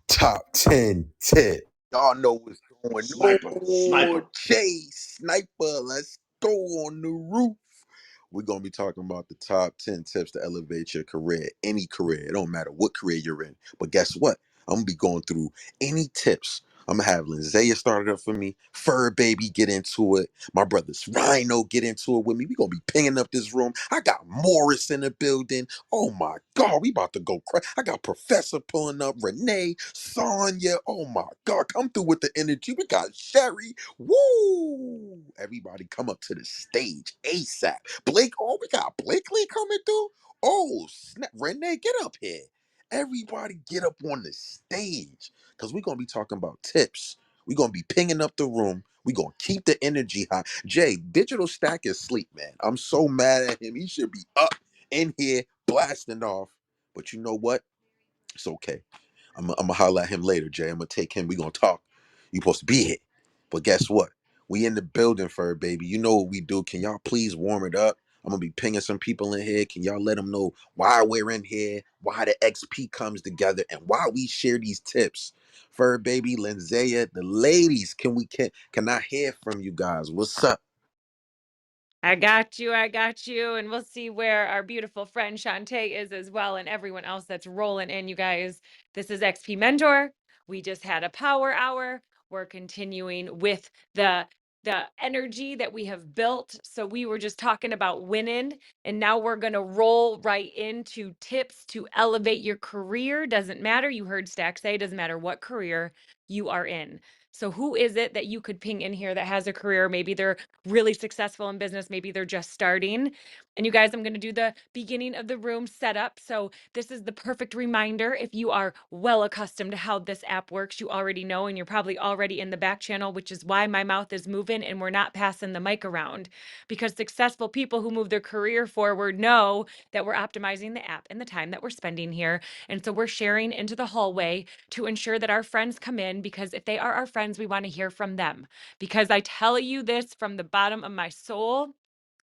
Top 10 tip. Y'all know what's going on. Sniper. Chase, Sniper, let's go on the roof. We're going to be talking about the top 10 tips to elevate your career, any career. It don't matter what career you're in. But guess what? I'm going to be going through any tips. I'm going to have Lindsaya start it up for me. Fur Baby get into it. My brothers Rhino get into it with me. We're going to be pinging up this room. I got Morris in the building. Oh my God, we about to go crazy. I got Professor pulling up, Renee, Sonya. Oh my God, come through with the energy. We got Sherry. Woo! Everybody come up to the stage ASAP. Blake, oh, we got Blakely coming through. Oh, snap. Renee, get up here. Everybody get up on the stage because we're going to be talking about tips. We're going to be pinging up the room. We're going to keep the energy high. Jay, Digital Stack is asleep, man. I'm so mad at him. He should be up in here blasting off. But you know what? It's okay. I'm gonna holler at him later, Jay. I'm gonna take him. We gonna talk. You supposed to be here. But guess what? We in the building, Fur Baby. You know what we do. Can y'all please warm it up? I'm gonna be pinging some people in here. Can y'all let them know why we're in here, why the XP comes together, and why we share these tips? Fur Baby, Lindsaya, the ladies, can I hear from you guys? What's up? I got you. And we'll see where our beautiful friend Shantae is as well, and everyone else that's rolling in, you guys. This is XP Mentor. We just had a power hour. We're continuing with the energy that we have built. So we were just talking about winning, and now we're going to roll right into tips to elevate your career. Doesn't matter. You heard Stack say, doesn't matter what career you are in. So who is it that you could ping in here that has a career? Maybe they're really successful in business. Maybe they're just starting. And you guys, I'm going to do the beginning of the room setup. So this is the perfect reminder. If you are well accustomed to how this app works, you already know, and you're probably already in the back channel, which is why my mouth is moving and we're not passing the mic around, because successful people who move their career forward know that we're optimizing the app and the time that we're spending here. And so we're sharing into the hallway to ensure that our friends come in, because if they are our friends, we want to hear from them. Because I tell you this from the bottom of my soul,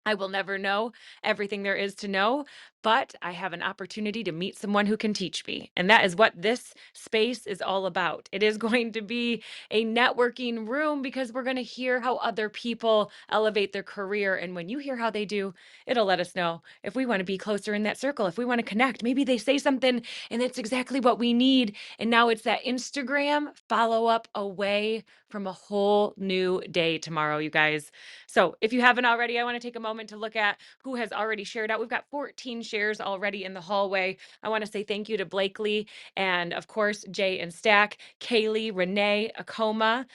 I will never know everything there is to know, but I have an opportunity to meet someone who can teach me. And that is what this space is all about. It is going to be a networking room because we're going to hear how other people elevate their career. And when you hear how they do, it'll let us know if we want to be closer in that circle, if we want to connect. Maybe they say something and it's exactly what we need. And now it's that Instagram follow up away from a whole new day tomorrow, you guys. So if you haven't already, I want to take a moment to look at who has already shared out. We've got 14 shares already in the hallway. I want to say thank you to Blakely and, of course, Jay and Stack, Kaylee, Renee, Akoma,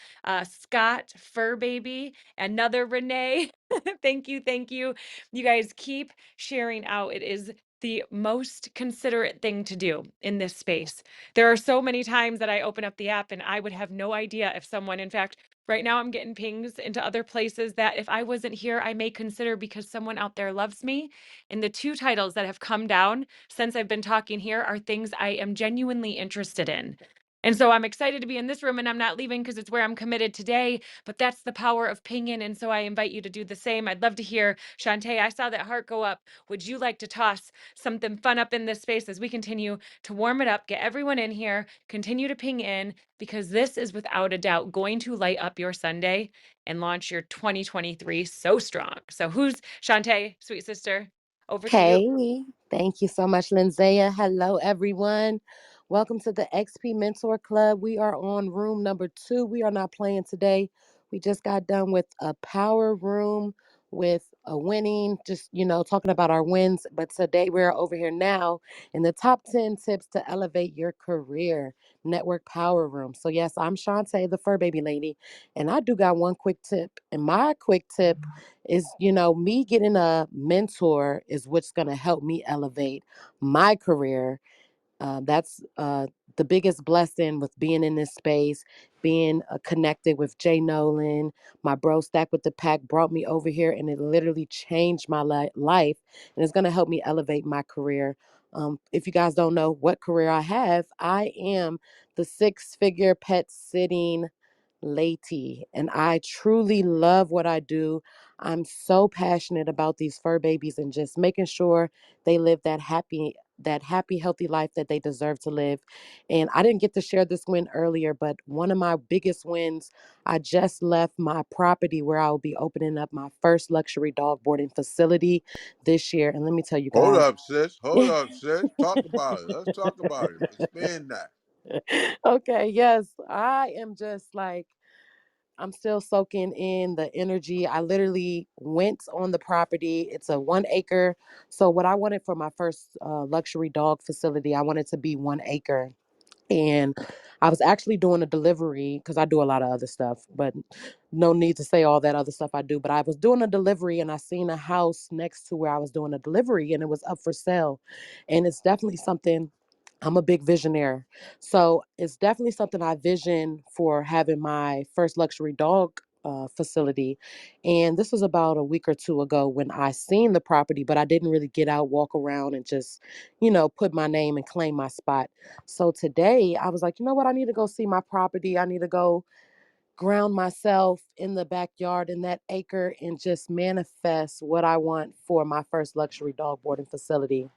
Scott, Fur Baby, another Renee. Thank you. Thank you. You guys keep sharing out. It is the most considerate thing to do in this space. There are so many times that I open up the app and I would have no idea if someone, in fact, right now I'm getting pings into other places that if I wasn't here, I may consider because someone out there loves me. And the two titles that have come down since I've been talking here are things I am genuinely interested in. And so I'm excited to be in this room, and I'm not leaving because it's where I'm committed today, but that's the power of pinging. And so I invite you to do the same. I'd love to hear, Shantae, I saw that heart go up. Would you like to toss something fun up in this space as we continue to warm it up, get everyone in here, continue to ping in, because this is without a doubt going to light up your Sunday and launch your 2023 so strong. So who's Shantae, sweet sister? Over to you. Hey, thank you so much, Lindsaya. Hello, everyone. Welcome to the XP Mentor Club. We are on room number 2. We are not playing today. We just got done with a power room with a winning, just, talking about our wins. But today we're over here now in the top 10 tips to elevate your career network power room. So, yes, I'm Shantae, the fur baby lady, and I do got one quick tip. And my quick tip is me getting a mentor is what's going to help me elevate my career. That's the biggest blessing with being in this space, being connected with Jay Nolan. My bro Stack with the Pack brought me over here, and it literally changed my life, and it's going to help me elevate my career. If you guys don't know what career I have, I am the 6-figure pet sitting lady, and I truly love what I do. I'm so passionate about these fur babies and just making sure they live that happy that happy, healthy life that they deserve to live. And I didn't get to share this win earlier, but one of my biggest wins, I just left my property where I will be opening up my first luxury dog boarding facility this year. And let me tell you Hold guys. up, sis. Hold up, sis. Talk about it. Let's talk about it. Expand that. Okay, yes, I am just like, I'm still soaking in the energy. I literally went on the property. It's a 1 acre. So, what I wanted for my first luxury dog facility, I wanted to be 1 acre. And I was actually doing a delivery because I do a lot of other stuff, but no need to say all that other stuff I do. But I was doing a delivery and I seen a house next to where I was doing a delivery and it was up for sale. And it's definitely something. I'm a big visionary. So it's definitely something I vision for having my first luxury dog facility. And this was about a week or two ago when I seen the property, but I didn't really get out, walk around, and just, put my name and claim my spot. So today I was like, you know what? I need to go see my property. I need to go ground myself in the backyard in that acre and just manifest what I want for my first luxury dog boarding facility.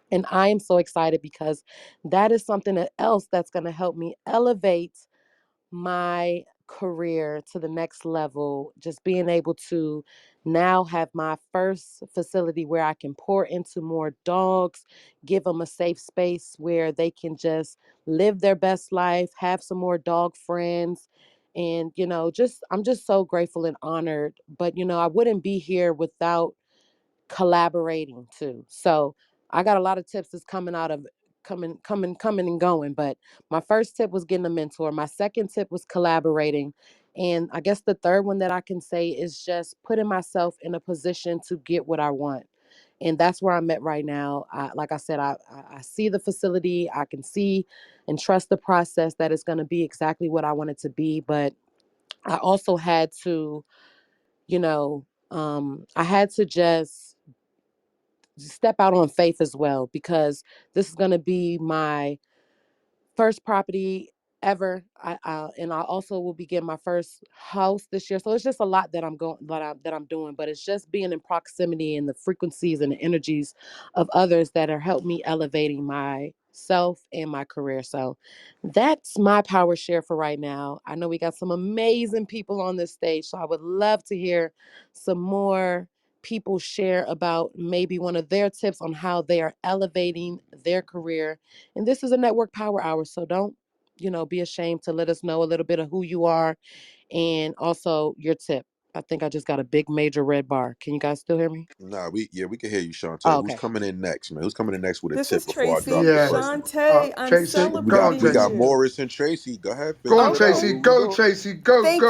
And I am so excited because that is something else that's going to help me elevate my career to the next level. Just being able to now have my first facility where I can pour into more dogs, give them a safe space where they can just live their best life, have some more dog friends. And, just I'm just so grateful and honored. But, I wouldn't be here without collaborating too. So I got a lot of tips that's coming out of coming and going. But my first tip was getting a mentor. My second tip was collaborating. And I guess the third one that I can say is just putting myself in a position to get what I want. And that's where I'm at right now. Like I said, I see the facility. I can see and trust the process that it's going to be exactly what I want it to be. But I also had to, I had to just step out on faith as well because this is going to be my first property ever. And I also will be getting my first house this year. So it's just a lot that I'm doing, but it's just being in proximity and the frequencies and the energies of others that are helping me elevating myself and my career. So that's my power share for right now. I know we got some amazing people on this stage, so I would love to hear some more people share about maybe one of their tips on how they are elevating their career. And this is a network power hour, so don't, be ashamed to let us know a little bit of who you are and also your tip. I think I just got a big major red bar. Can you guys still hear me? Nah, we can hear you, Shantae. Oh, Who's okay. coming in next, man? Who's coming in next with a This tip is before I drop Tracy. the Yeah. first one? Shantae, I'm Tracy, We got go on, we celebrating got Tracy. you. Morris and Tracy. Go ahead, Go finish on, it out. Okay. Tracy. Who we Go, go? Tracy. Go, go, Thank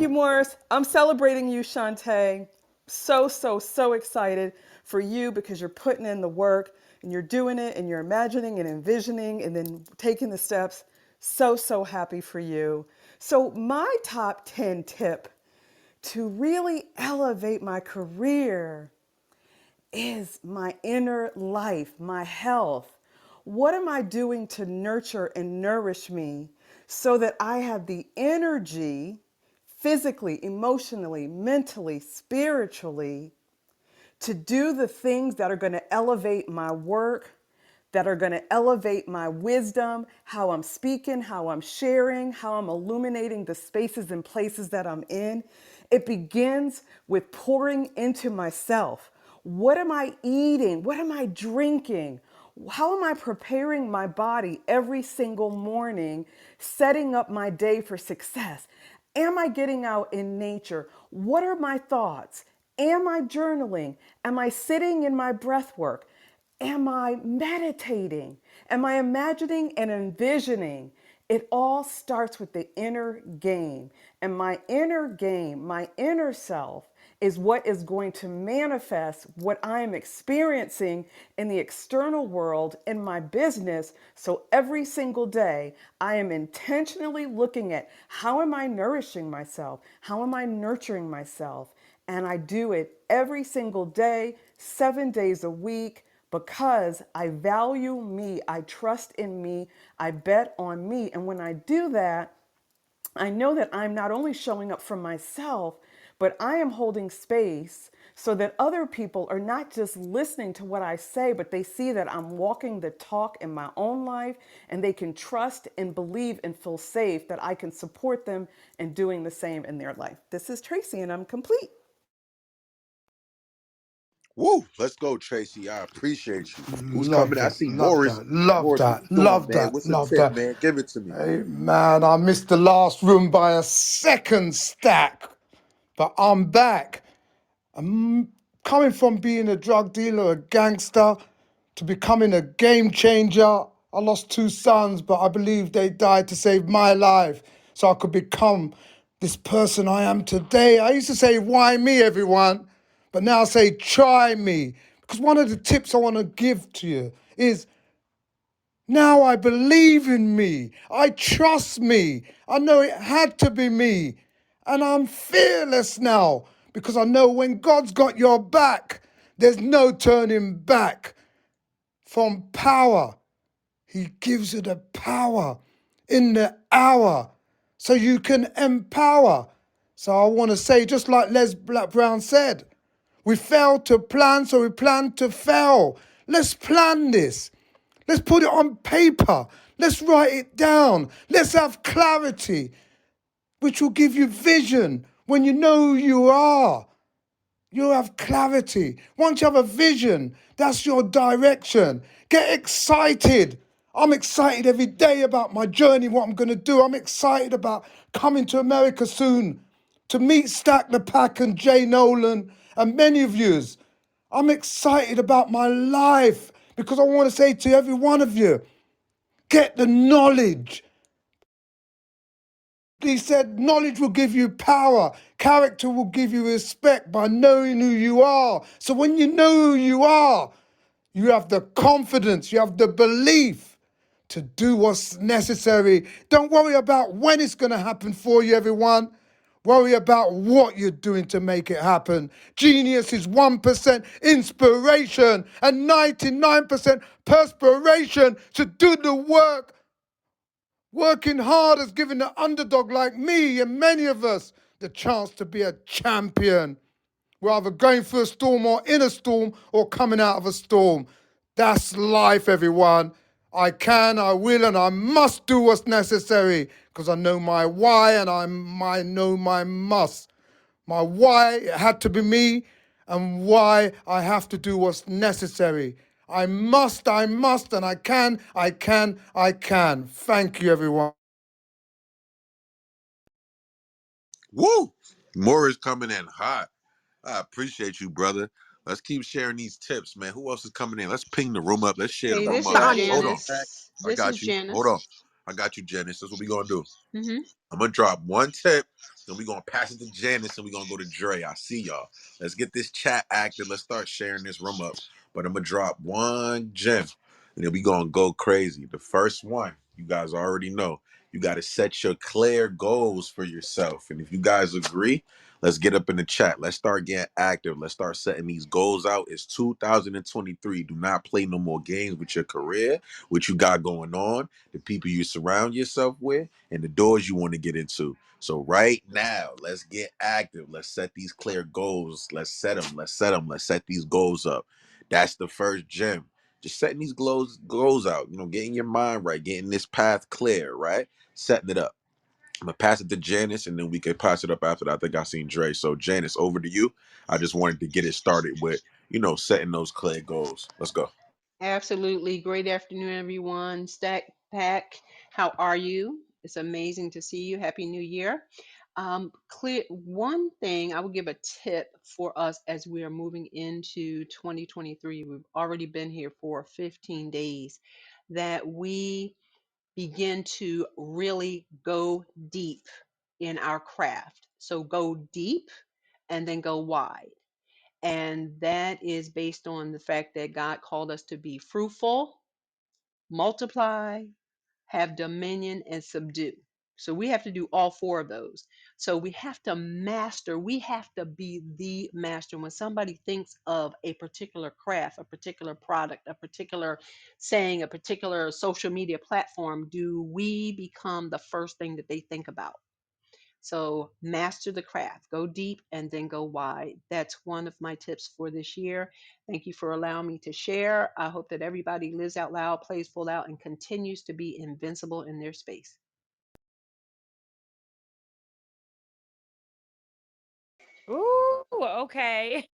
you, go. Morris. I'm celebrating you, Shantae. So, so, so excited for you because you're putting in the work and you're doing it and you're imagining and envisioning and then taking the steps. So, so happy for you. So, my top 10 tip to really elevate my career is my inner life, my health. What am I doing to nurture and nourish me so that I have the energy physically, emotionally, mentally, spiritually to do the things that are going to elevate my work, that are going to elevate my wisdom, how I'm speaking, how I'm sharing, how I'm illuminating the spaces and places that I'm in. It begins with pouring into myself. What am I eating? What am I drinking? How am I preparing my body every single morning, setting up my day for success? Am I getting out in nature? What are my thoughts? Am I journaling? Am I sitting in my breath work? Am I meditating? Am I imagining and envisioning? It all starts with the inner game. And my inner game, my inner self, is what is going to manifest what I am experiencing in the external world in my business. So every single day, I am intentionally looking at how am I nourishing myself? How am I nurturing myself? And I do it every single day, 7 days a week, because I value me, I trust in me, I bet on me. And when I do that, I know that I'm not only showing up for myself, but I am holding space so that other people are not just listening to what I say, but they see that I'm walking the talk in my own life and they can trust and believe and feel safe that I can support them in doing the same in their life. This is Tracy and I'm complete. Woo! Let's go, Tracy. I appreciate you. Who's Love coming? I that, see love Morris. that, love Morris, what that, you doing, love man? that, What's a love tip, that. man? Give it to me. Hey, man, I missed the last room by a second stack, but I'm back. I'm coming from being a drug dealer, a gangster, to becoming a game changer. I lost two sons, but I believe they died to save my life so I could become this person I am today. I used to say, why me, everyone? But now I say, try me. Because one of the tips I want to give to you is now I believe in me. I trust me. I know it had to be me. And I'm fearless now because I know when God's got your back, there's no turning back from power. He gives you the power in the hour so you can empower. So I want to say, just like Les Black Brown said, we failed to plan, so we plan to fail. Let's plan this. Let's put it on paper. Let's write it down. Let's have clarity, which will give you vision when you know who you are. You'll have clarity. Once you have a vision, that's your direction. Get excited. I'm excited every day about my journey, what I'm going to do. I'm excited about coming to America soon to meet Stack the Pack and Jay Nolan and many of yous. I'm excited about my life because I want to say to every one of you, get the knowledge. He said, knowledge will give you power. Character will give you respect by knowing who you are. So when you know who you are, you have the confidence, you have the belief to do what's necessary. Don't worry about when it's going to happen for you, everyone. Worry about what you're doing to make it happen. Genius is 1% inspiration and 99% perspiration to do the work. Working hard has given the underdog like me and many of us the chance to be a champion. We're either going through a storm or in a storm or coming out of a storm. That's life, everyone. I can, I will, and I must do what's necessary because I know my why and I know my must. My why it had to be me and why I have to do what's necessary. I must, and I can, I can, I can. Thank you, everyone. Woo! Morris coming in hot. I appreciate you, brother. Let's keep sharing these tips, man. Who else is coming in? Let's ping the room up. Let's share the Hey, room this up. is Hold on. Janice. I This is got you. Hold on. Janice. I got you, Janice. That's what we gonna do. Hmm. I'm gonna drop one tip, then we're gonna pass it to Janice, and we're gonna go to Dre. I see y'all. Let's get this chat active. Let's start sharing this room up. But I'm gonna drop one gem, and then we gonna go crazy. The first one, you guys already know. You gotta set your clear goals for yourself. And if you guys agree, let's get up in the chat. Let's start getting active. Let's start setting these goals out. It's 2023. Do not play no more games with your career, what you got going on, the people you surround yourself with, and the doors you want to get into. So right now, let's get active. Let's set these clear goals. Let's set them. Let's set them. Let's set these goals up. That's the first gem. Just setting these goals out. Getting your mind right, getting this path clear, right? Setting it up. I'm gonna pass it to Janice, and then we can pass it up after that. I think I seen Dre. So Janice, over to you. I just wanted to get it started with, setting those clear goals. Let's go. Absolutely. Great afternoon, everyone. Stack Pack, how are you? It's amazing to see you. Happy New Year. Clear one thing I would give a tip for us as we are moving into 2023. We've already been here for 15 days. That we begin to really go deep in our craft. So go deep and then go wide. And that is based on the fact that God called us to be fruitful, multiply, have dominion, and subdue. So we have to do all four of those. So we have to master, we have to be the master. When somebody thinks of a particular craft, a particular product, a particular saying, a particular social media platform, do we become the first thing that they think about? So master the craft, go deep and then go wide. That's one of my tips for this year. Thank you for allowing me to share. I hope that everybody lives out loud, plays full out, and continues to be invincible in their space. Ooh, okay.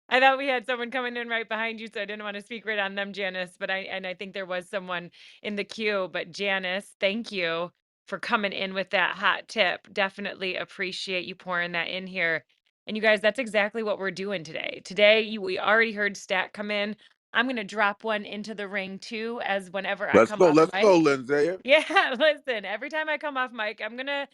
I thought we had someone coming in right behind you, so I didn't want to speak right on them, Janice. But I think there was someone in the queue. But Janice, thank you for coming in with that hot tip. Definitely appreciate you pouring that in here. And you guys, that's exactly what we're doing today. Today, we already heard Stat come in. I'm gonna drop one into the ring too, as whenever I come off Let's go, mic. Lindsay. Yeah, listen, every time I come off mic, I'm gonna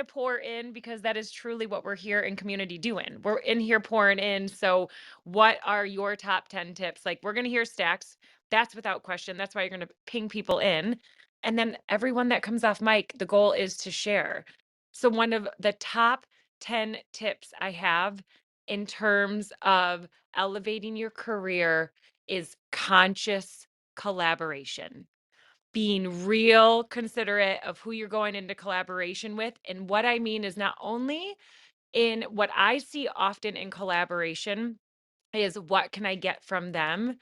pour in because that is truly what we're here in community doing. We're in here pouring in. So what are your top 10 tips? Like we're gonna hear stacks. That's without question. That's why you're gonna ping people in. And then everyone that comes off mic, the goal is to share. So one of the top 10 tips I have in terms of elevating your career is conscious collaboration, being real considerate of who you're going into collaboration with. And what I mean is not only in what I see often in collaboration is what can I get from them,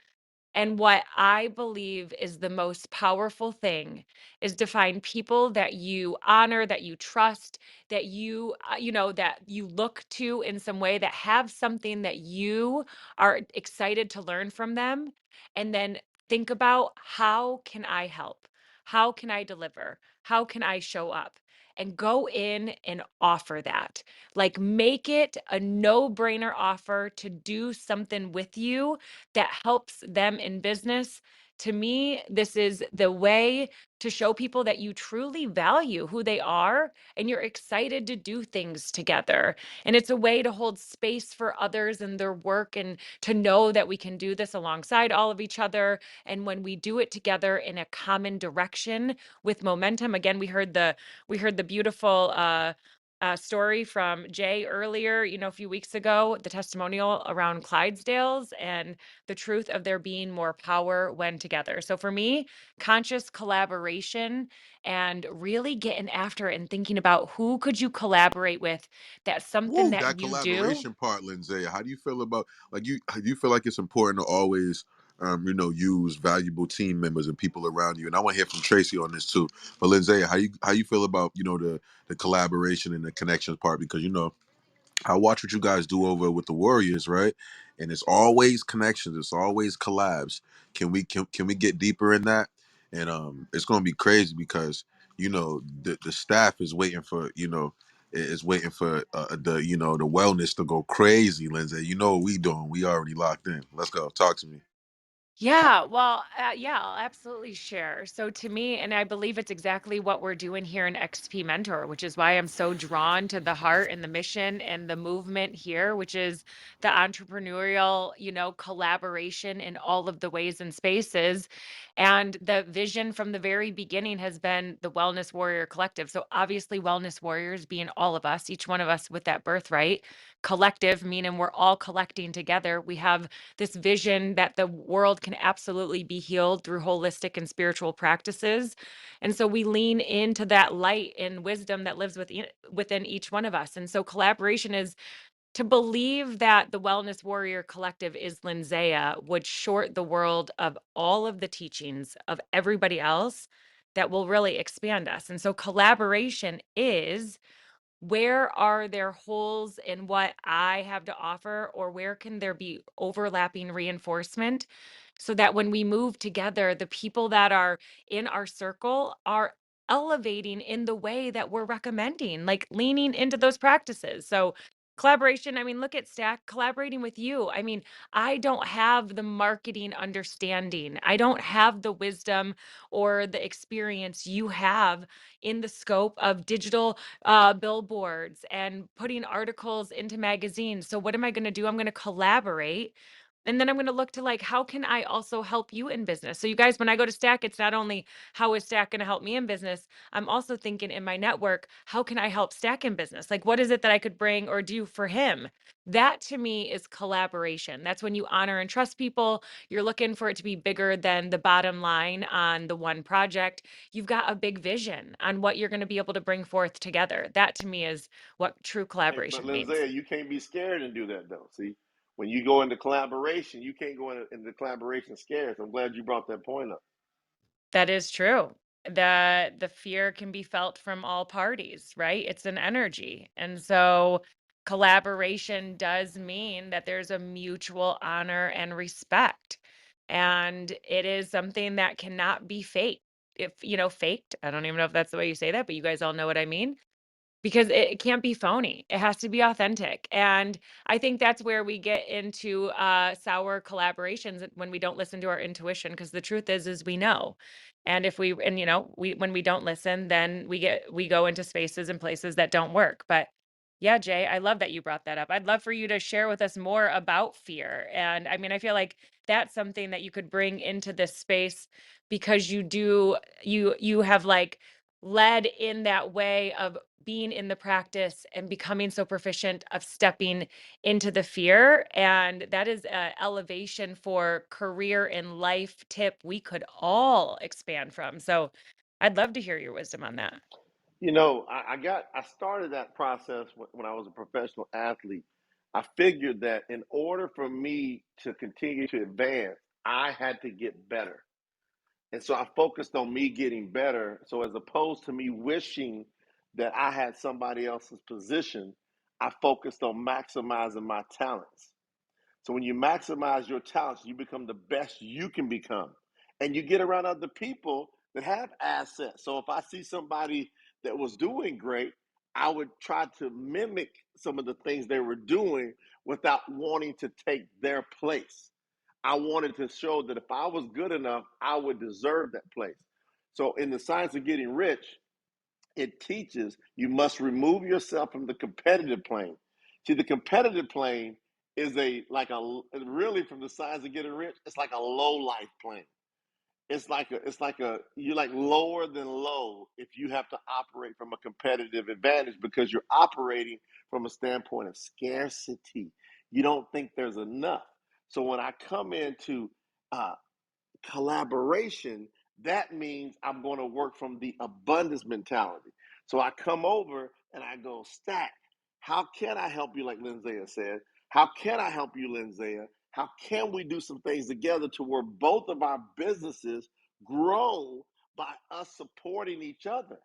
and what I believe is the most powerful thing is to find people that you honor, that you trust, that that you look to in some way, that have something that you are excited to learn from them. And then think about, how can I help? How can I deliver? How can I show up? And go in and offer that. Like, make it a no brainer offer to do something with you that helps them in business. To me, this is the way to show people that you truly value who they are and you're excited to do things together. And it's a way to hold space for others and their work, and to know that we can do this alongside all of each other. And when we do it together in a common direction with momentum, again, we heard the beautiful story from Jay earlier, a few weeks ago, the testimonial around Clydesdales, and the truth of there being more power when together. So for me, conscious collaboration and really getting after it and thinking about who could you collaborate with, that's something Woo, that that you do. collaboration part, Lindsay. How do you feel about, like, you? Do you feel like it's important to always, use valuable team members and people around you? And I want to hear from Tracy on this too. But Lindsay, how you feel about the collaboration and the connections part? Because I watch what you guys do over with the Warriors, right? And it's always connections. It's always collabs. Can we get deeper in that? And it's gonna be crazy because the staff is waiting for is waiting for the wellness to go crazy. Lindsay, you know what we doing? We already locked in. Let's go. Talk to me. Yeah, well, yeah, I'll absolutely share. So to me, and I believe it's exactly what we're doing here in XP Mentor, which is why I'm so drawn to the heart and the mission and the movement here, which is the entrepreneurial, collaboration in all of the ways and spaces. And the vision from the very beginning has been the Wellness Warrior Collective. So obviously, Wellness Warriors being all of us, each one of us with that birthright, collective, meaning we're all collecting together. We have this vision that the world can absolutely be healed through holistic and spiritual practices. And so we lean into that light and wisdom that lives within each one of us. And so collaboration is, to believe that the Wellness Warrior Collective is Lindsaya would short the world of all of the teachings of everybody else that will really expand us. And so collaboration is, where are there holes in what I have to offer, or where can there be overlapping reinforcement, so that when we move together, the people that are in our circle are elevating in the way that we're recommending, like leaning into those practices. So collaboration, I mean, look at Stack collaborating with you. I mean, I don't have the marketing understanding. I don't have the wisdom or the experience you have in the scope of digital billboards and putting articles into magazines. So what am I going to do? I'm going to collaborate And then I'm going to look to like, how can I also help you in business? So you guys, when I go to Stack, it's not only how is Stack going to help me in business, I'm also thinking in my network, how can I help Stack in business? Like, what is it that I could bring or do for him? That to me is collaboration. That's when you honor and trust people. You're looking for it to be bigger than the bottom line on the one project. You've got a big vision on what you're going to be able to bring forth together. That to me is what true Hey, but collaboration means. Lindsay, you can't be scared and do that though. See, when you go into collaboration, you can't go into collaboration scared. So I'm glad you brought that point up. That is true. The fear can be felt from all parties, right? It's an energy. And so collaboration does mean that there's a mutual honor and respect. And it is something that cannot be faked. If, faked, I don't even know if that's the way you say that, but you guys all know what I mean, because it can't be phony. It has to be authentic. And I think that's where we get into sour collaborations when we don't listen to our intuition, because the truth is we know. And if we, and we, when we don't listen, then we go into spaces and places that don't work. But yeah, Jay, I love that you brought that up. I'd love for you to share with us more about fear. And I mean, I feel like that's something that you could bring into this space, because you have like led in that way of being in the practice and becoming so proficient of stepping into the fear. And that is an elevation for career and life tip we could all expand from. So I'd love to hear your wisdom on that. You know, I started that process when I was a professional athlete. I figured that in order for me to continue to advance, I had to get better. And so I focused on me getting better. So as opposed to me wishing that I had somebody else's position, I focused on maximizing my talents. So when you maximize your talents, you become the best you can become. And you get around other people that have assets. So if I see somebody that was doing great, I would try to mimic some of the things they were doing without wanting to take their place. I wanted to show that if I was good enough, I would deserve that place. So in the science of getting rich, it teaches you must remove yourself from the competitive plane. See, the competitive plane is really from the science of getting rich, it's like a low life plane. It's like a you're like lower than low if you have to operate from a competitive advantage because you're operating from a standpoint of scarcity. You don't think there's enough. So when I come into uh, collaboration, that means I'm going to work from the abundance mentality. So I come over and I go, Stack, how can I help you, like Lindsay said? How can I help you, Lindsay? How can we do some things together to where both of our businesses grow by us supporting each other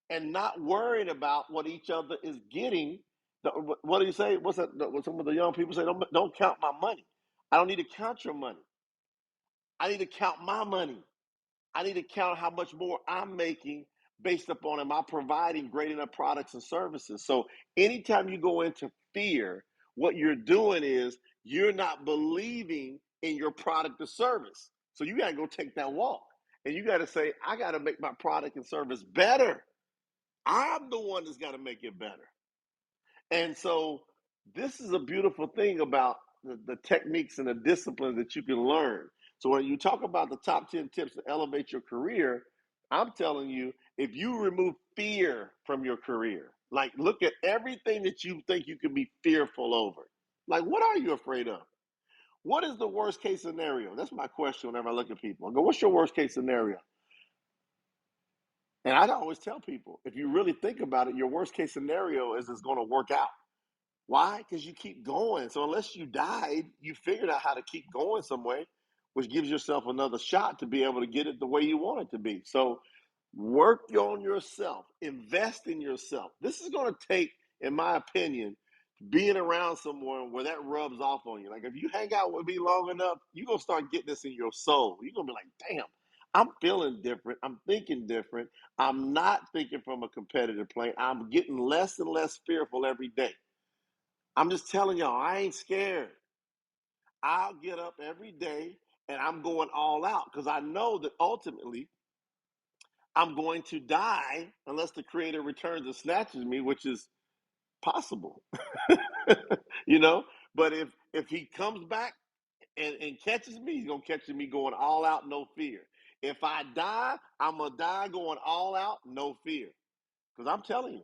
and not worrying about what each other is getting? What do you say? What's that? What some of the young people say? Don't count my money. I don't need to count your money. I need to count my money. I need to count how much more I'm making based upon am I providing great enough products and services. So anytime you go into fear, what you're doing is you're not believing in your product or service. So you got to go take that walk and you got to say, I got to make my product and service better. I'm the one that's got to make it better. And so this is a beautiful thing about the techniques and the disciplines that you can learn. So when you talk about the top 10 tips to elevate your career, I'm telling you, if you remove fear from your career, like look at everything that you think you can be fearful over. Like, what are you afraid of? What is the worst case scenario? That's my question whenever I look at people. I go, what's your worst case scenario? And I always tell people, if you really think about it, your worst case scenario is it's going to work out. Why? Because you keep going. So unless you died, you figured out how to keep going some way, which gives yourself another shot to be able to get it the way you want it to be. So work on yourself, invest in yourself. This is going to take, in my opinion, being around someone where that rubs off on you. Like if you hang out with me long enough, you're going to start getting this in your soul. You're going to be like, damn, I'm feeling different. I'm thinking different. I'm not thinking from a competitive plane. I'm getting less and less fearful every day. I'm just telling y'all, I ain't scared. I'll get up every day and I'm going all out because I know that ultimately I'm going to die unless the creator returns and snatches me, which is possible. you know, but if he comes back and catches me, he's gonna catch me going all out, no fear. If I die, I'm gonna die going all out, no fear. Because I'm telling you,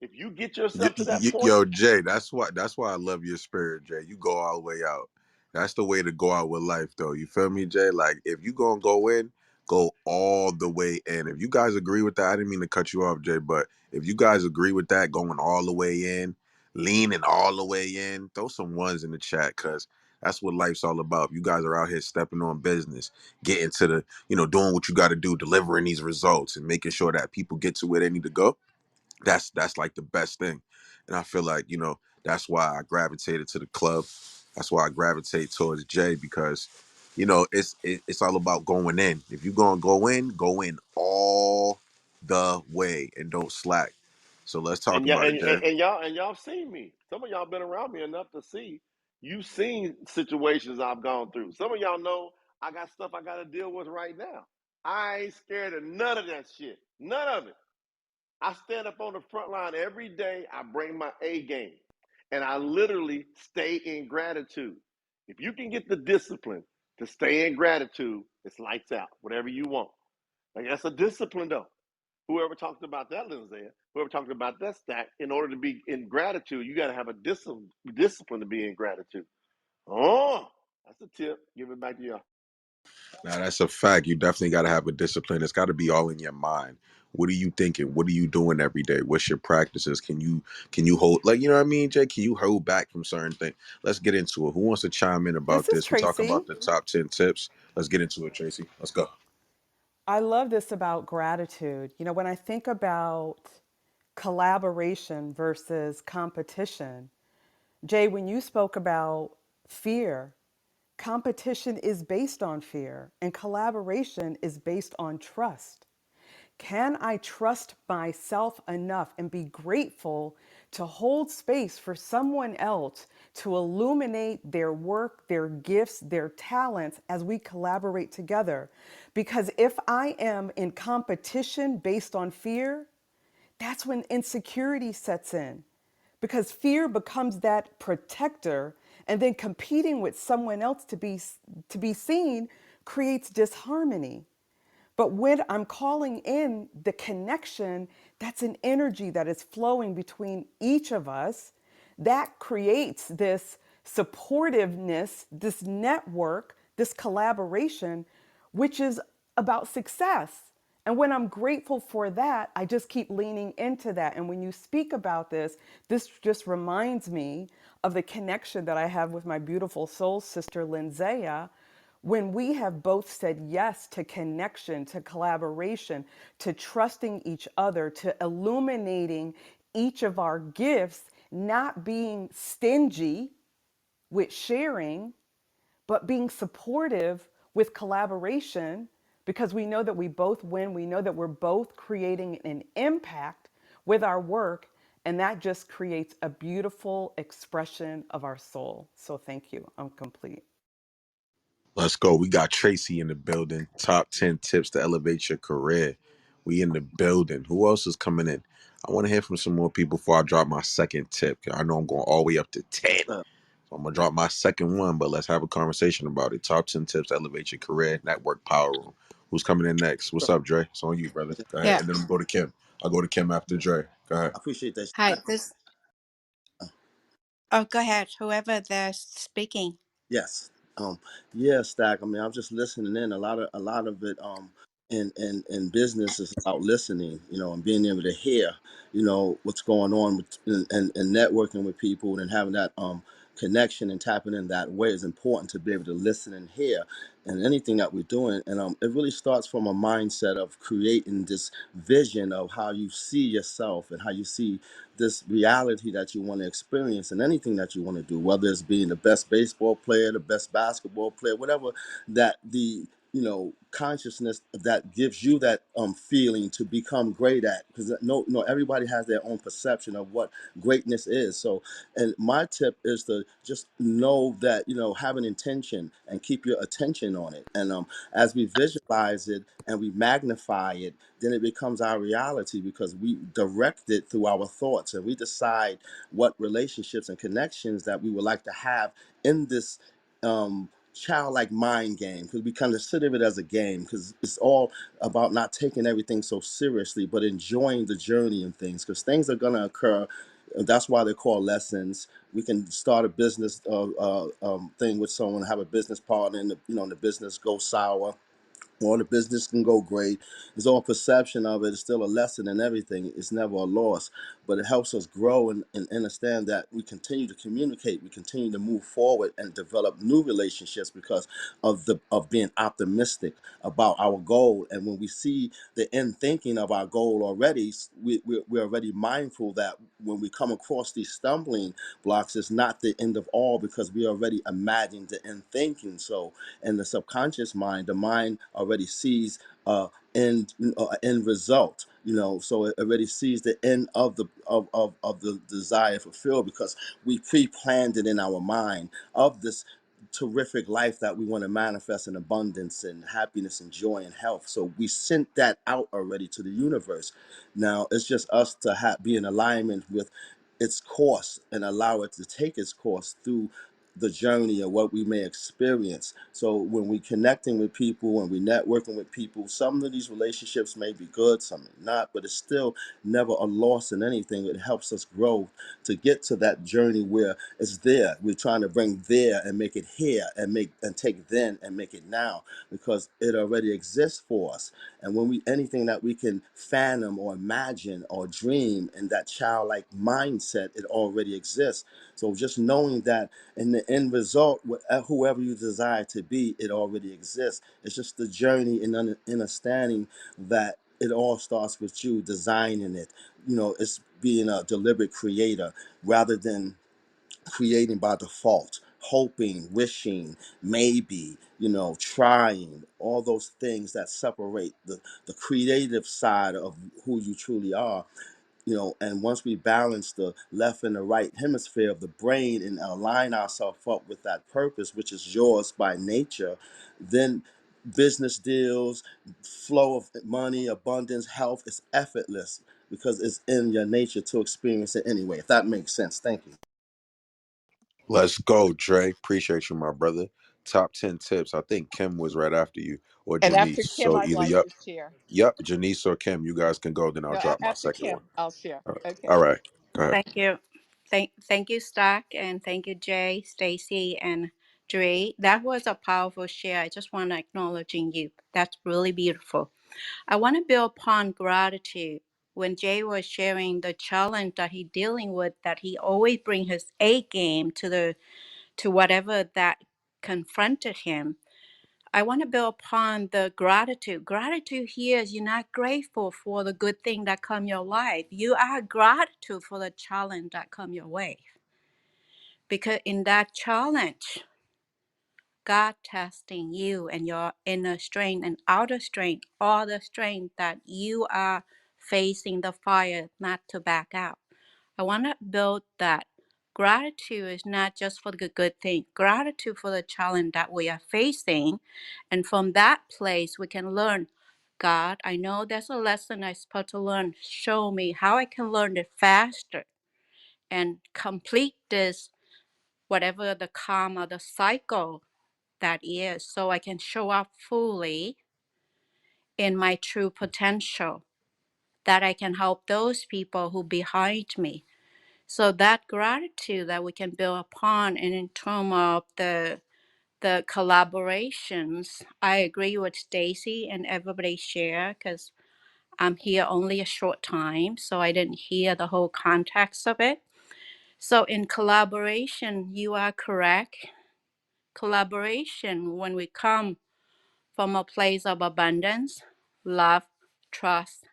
if you get yourself to that point, Yo, Jay, that's why I love your spirit, Jay. You go all the way out. That's the way to go out with life, though. You feel me, Jay? Like if you gonna go in, go all the way in. If you guys agree with that, I didn't mean to cut you off, Jay, but if you guys agree with that, going all the way in, leaning all the way in, throw some ones in the chat, cause that's what life's all about. You guys are out here stepping on business, getting to the, doing what you got to do, delivering these results, and making sure that people get to where they need to go. That's like the best thing. And I feel like that's why I gravitated to the club. That's why I gravitate towards Jay, because it's all about going in. If you're gonna go in all the way and don't slack. So let's talk and y'all about it, and, Jay. and y'all seen me. Some of y'all been around me enough to see. You've seen situations I've gone through. Some of y'all know I got stuff I got to deal with right now. I ain't scared of none of that shit. None of it. I stand up on the front line every day. I bring my A game, and I literally stay in gratitude. If you can get the discipline to stay in gratitude, it's lights out. Whatever you want. Like that's a discipline, though. Whoever talked about that, Lindsay, whoever talked about that stack, in order to be in gratitude, you got to have a discipline to be in gratitude. Oh, that's a tip. Give it back to y'all. Now that's a fact. You definitely got to have a discipline. It's got to be all in your mind. What are you thinking? What are you doing every day? What's your practices? Can you hold, like, you know what I mean, Jay? Can you hold back from certain things? Let's get into it. Who wants to chime in This about is this? We're talking Tracy. about the top 10 tips. Let's get into it, Tracy. Let's go. I love this about gratitude. When I think about collaboration versus competition, Jay, when you spoke about fear, competition is based on fear and collaboration is based on trust. Can I trust myself enough and be grateful to hold space for someone else to illuminate their work, their gifts, their talents as we collaborate together? Because if I am in competition based on fear, that's when insecurity sets in, because fear becomes that protector, and then competing with someone else to be seen creates disharmony. But when I'm calling in the connection, that's an energy that is flowing between each of us that creates this supportiveness, this network, this collaboration, which is about success. And when I'm grateful for that, I just keep leaning into that. And when you speak about this just reminds me of the connection that I have with my beautiful soul sister, Lindsaya, when we have both said yes to connection, to collaboration, to trusting each other, to illuminating each of our gifts, not being stingy with sharing, but being supportive with collaboration, because we know that we both win. We know that we're both creating an impact with our work, and that just creates a beautiful expression of our soul. So thank you. I'm complete. Let's go. We got Tracy in the building. Top 10 tips to elevate your career. We in the building. Who else is coming in? I want to hear from some more people before I drop my second tip. I know I'm going all the way up to 10. So I'm going to drop my second one, but let's have a conversation about it. Top 10 tips to elevate your career. Network Power Room. Who's coming in next? What's up, Dre? It's on you, brother. Go ahead. Yeah. And then we'll go to Kim. I'll go to Kim after Dre. Go ahead. Hi. This. Oh, go ahead. Whoever that's speaking. childlike mind game, because we consider it as a game, because it's all about not taking everything so seriously but enjoying the journey and things, because things are going to occur. That's why they're called lessons. We can start a business thing with someone, have a business partner, and the business goes sour, or the business can go great. It's all perception of it. It's still a lesson in everything. It's never a loss, but it helps us grow and understand that we continue to communicate. We continue to move forward and develop new relationships because of being optimistic about our goal. And when we see the end thinking of our goal already, we're already mindful that when we come across these stumbling blocks, it's not the end of all, because we already imagined the end thinking. So in the subconscious mind, the mind already sees end result. So it already sees the end of the desire fulfilled, because we pre-planned it in our mind of this terrific life that we want to manifest in abundance and happiness and joy and health. So we sent that out already to the universe. Now it's just us to be in alignment with its course and allow it to take its course through the journey of what we may experience. So when we connecting with people, when we networking with people, some of these relationships may be good, some may not, but it's still never a loss in anything. It helps us grow to get to that journey where it's there. We're trying to bring there and make it here, and take then and make it now, because it already exists for us. And when we anything that we can fathom or imagine or dream in that childlike mindset, it already exists. So just knowing that in the end result, whoever you desire to be, it already exists. It's just the journey in understanding that it all starts with you designing it. It's being a deliberate creator rather than creating by default, hoping, wishing, maybe, trying, all those things that separate the creative side of who you truly are. And once we balance the left and the right hemisphere of the brain and align ourselves up with that purpose, which is yours by nature, then business deals, flow of money, abundance, health is effortless, because it's in your nature to experience it anyway, if that makes sense. Thank you. Let's go, Dre. Appreciate you, my brother. Top 10 tips. I think Kim was right after you, or And Janice. after Kim, So I'd either like yep, to share. yep, Janice or Kim. You guys can go. Then I'll No, drop my after second one. Kim, I'll share. Okay. All right. Go ahead. Thank you. Thank you, Stack, and thank you, Jay, Stacy, and Dre. That was a powerful share. I just want to acknowledging you. That's really beautiful. I want to build upon gratitude. When Jay was sharing the challenge that he dealing with, that he always bring his A game to whatever that confronted him. I want to build upon the gratitude. Gratitude here is you're not grateful for the good thing that come your life. You are gratitude for the challenge that come your way. Because in that challenge, God testing you and your inner strength and outer strength, all the strength that you are facing the fire, not to back out. I want to build that. Gratitude is not just for the good thing, gratitude for the challenge that we are facing. And from that place, we can learn, God, I know there's a lesson I'm supposed to learn. Show me how I can learn it faster and complete this, whatever the karma, the cycle that is, so I can show up fully in my true potential, that I can help those people who behind me. So that gratitude that we can build upon, and in terms of the collaborations, I agree with Stacy and everybody share, because I'm here only a short time, so I didn't hear the whole context of it. So in collaboration, you are correct. Collaboration, when we come from a place of abundance, love, trust,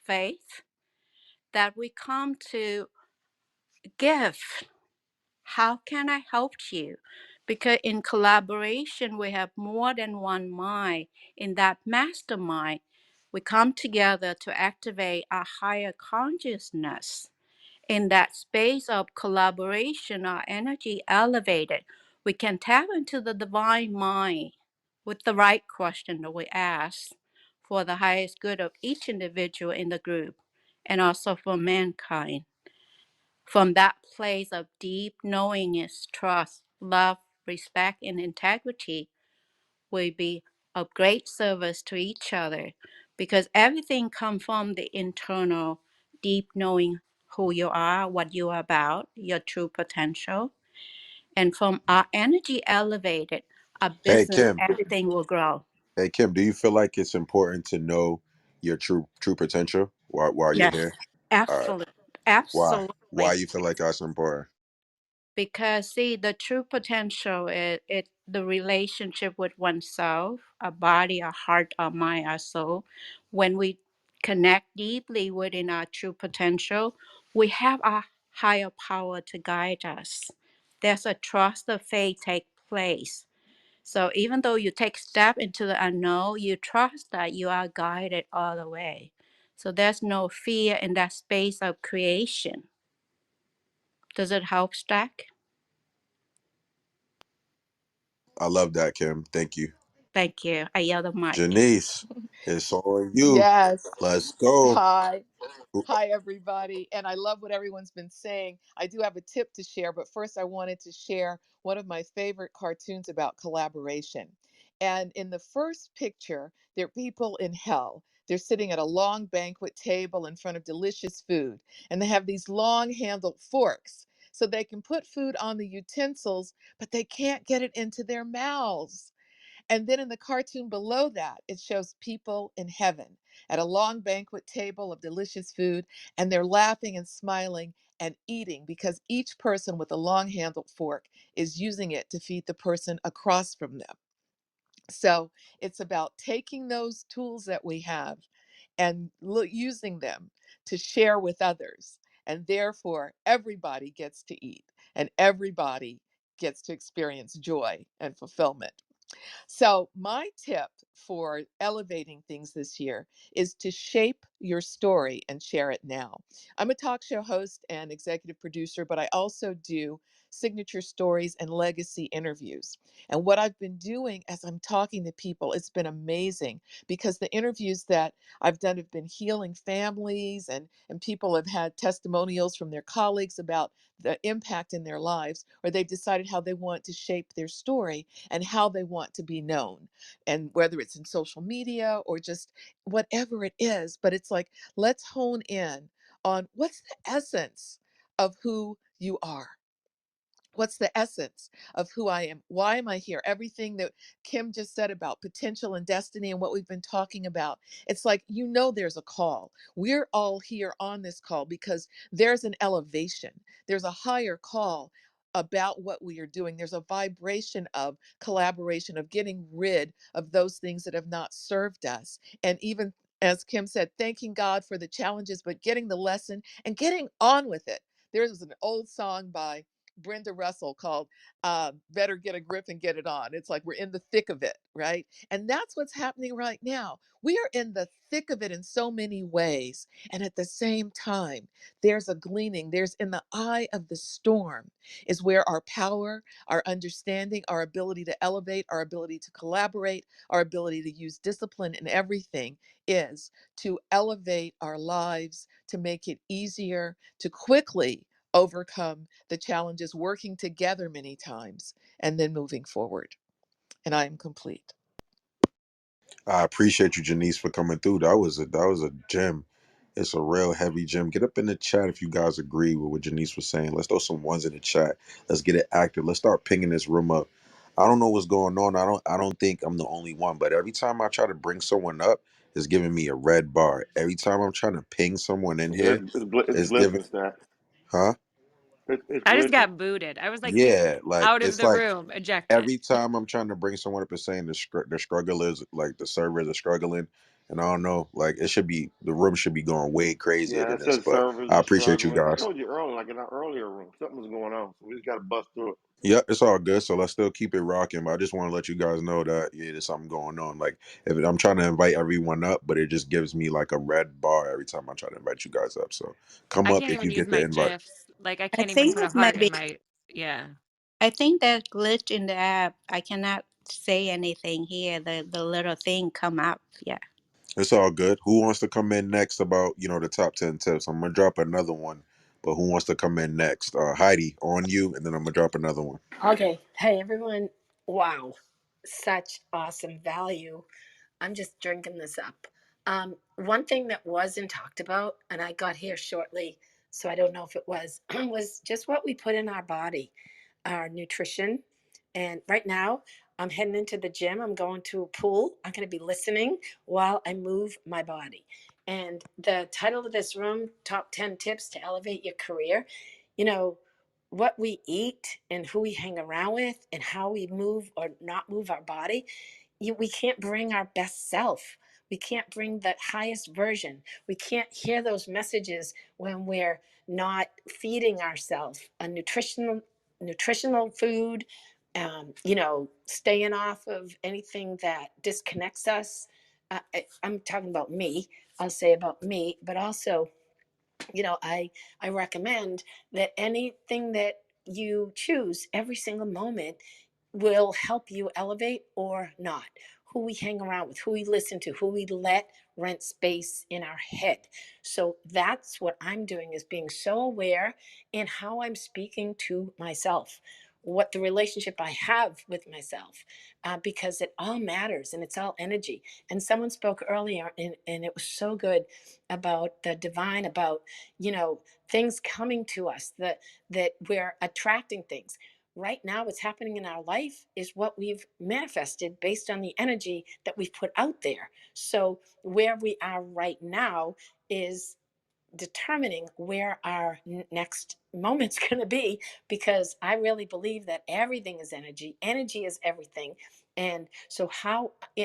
faith, that we come to give. How can I help you? Because in collaboration, we have more than one mind. In that mastermind, we come together to activate our higher consciousness. In that space of collaboration, our energy elevated. We can tap into the divine mind with the right question that we ask for the highest good of each individual in the group and also for mankind. From that place of deep knowingness, trust, love, respect, and integrity, will be of great service to each other because everything comes from the internal, deep knowing who you are, what you are about, your true potential. And from our energy elevated, our Hey business, Kim. everything will grow. Hey Kim, do you feel like it's important to know your true potential while you're Yes, here? All right. absolutely. Why? Why Absolutely. you feel like that's important? Because see, the true potential is the relationship with oneself, our body, our heart, our mind, our soul. When we connect deeply within our true potential, we have our higher power to guide us. There's a trust of faith take place. So even though you take step into the unknown, you trust that you are guided all the way. So there's no fear in that space of creation. Does it help, Stack? I love that, Kim. Thank you. Thank you. I yell the mic. Janice, it's on you. Yes. Let's go. Hi. Hi, everybody. And I love what everyone's been saying. I do have a tip to share, but first, I wanted to share one of my favorite cartoons about collaboration. And in the first picture, there are people in hell. They're sitting at a long banquet table in front of delicious food, and they have these long handled forks so they can put food on the utensils, but they can't get it into their mouths. And then in the cartoon below that, it shows people in heaven at a long banquet table of delicious food, and they're laughing and smiling and eating because each person with a long handled fork is using it to feed the person across from them. So it's about taking those tools that we have and using them to share with others. And therefore, everybody gets to eat and everybody gets to experience joy and fulfillment. So, my tip for elevating things this year is to shape your story and share it now. I'm a talk show host and executive producer, but I also do signature stories and legacy interviews. And what I've been doing as I'm talking to people, it's been amazing because the interviews that I've done have been healing families, and people have had testimonials from their colleagues about the impact in their lives, or they've decided how they want to shape their story and how they want to be known. And whether it's in social media or just whatever it is, but it's like, let's hone in on what's the essence of who you are. What's the essence of who I am? Why am I here? Everything that Kim just said about potential and destiny and what we've been talking about. It's like, there's a call. We're all here on this call because there's an elevation, there's a higher call about what we are doing. There's a vibration of collaboration, of getting rid of those things that have not served us. And even as Kim said, thanking God for the challenges, but getting the lesson and getting on with it. There's an old song by Brenda Russell called Better Get a Grip and Get It On. It's like we're in the thick of it, right? And that's what's happening right now. We are in the thick of it in so many ways. And at the same time, there's a gleaning, there's in the eye of the storm is where our power, our understanding, our ability to elevate, our ability to collaborate, our ability to use discipline in everything is to elevate our lives, to make it easier, to quickly overcome the challenges, working together many times, and then moving forward. And I am complete. I appreciate you, Janice, for coming through. That was a gem. It's a real heavy gem. Get up in the chat if you guys agree with what Janice was saying. Let's throw some ones in the chat. Let's get it active. Let's start pinging this room up. I don't know what's going on. I don't think I'm the only one, but every time I try to bring someone up, it's giving me a red bar. Every time I'm trying to ping someone in here, It's it's giving, glitching, Stat. huh? It's I just glitching. got booted. I was like Yeah, like out of it's the like room, ejected. every time I'm trying to bring someone up and saying the struggle is like the servers are struggling, and I don't know, like the room should be going way crazier Yeah, than it this. says But servers I are appreciate you struggling. I guys. told you earlier, like in our earlier room, something was going on. So we just got to bust through it. Yeah, it's all good. So let's still keep it rocking. But I just want to let you guys know that yeah, there's something going on. Like if I'm trying to invite everyone up, but it just gives me like a red bar every time I try to invite you guys up. So come I up can't if you even use get the my invite. GIFs. Like I I can't even think put a it heart might in be, my yeah. I think that glitch in the app. I cannot say anything here. The little thing come up. Yeah. It's all good. Who wants to come in next about, the top 10 tips? I'm going to drop another one, but who wants to come in next? Heidi, on you, and then I'm going to drop another one. Okay. Hey, everyone. Wow. such awesome value. I'm just drinking this up. One thing that wasn't talked about, and I got here shortly, so I don't know if it was, was just what we put in our body, our nutrition. And right now, I'm heading into the gym. I'm going to a pool. I'm going to be listening while I move my body. And the title of this room, Top 10 Tips to Elevate Your Career, you know, what we eat and who we hang around with and how we move or not move our body, we can't bring our best self. We can't bring the highest version. We can't hear those messages when we're not feeding ourselves a nutritional food. Staying off of anything that disconnects us. I'm talking about me. I'll say about me, but also I recommend that anything that you choose every single moment will help you elevate or not. Who we hang around with, who we listen to, who we let rent space in our head. So that's what I'm doing, is being so aware in how I'm speaking to myself, what the relationship I have with myself, because it all matters and it's all energy. And someone spoke earlier, and it was so good, about the divine, about things coming to us, that we're attracting things. Right now, what's happening in our life is what we've manifested based on the energy that we've put out there. So where we are right now is determining where our next moment's going to be, because I really believe that everything is energy. Energy is everything. And so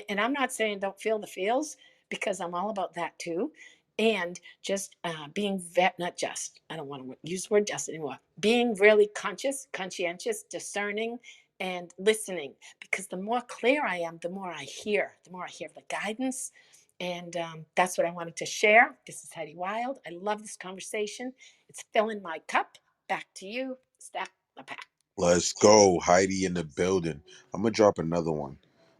and I'm not saying don't feel the feels, because I'm all about that too. And just being not just, I don't want to use the word just anymore, being really conscientious, discerning, and listening. Because the more clear I am, the more I hear the guidance. And that's what I wanted to share. This is Heidi Wild. I love this conversation. It's filling my cup. Back to you, Stack the Pack. Let's go, Heidi in the building. I'm gonna drop another one.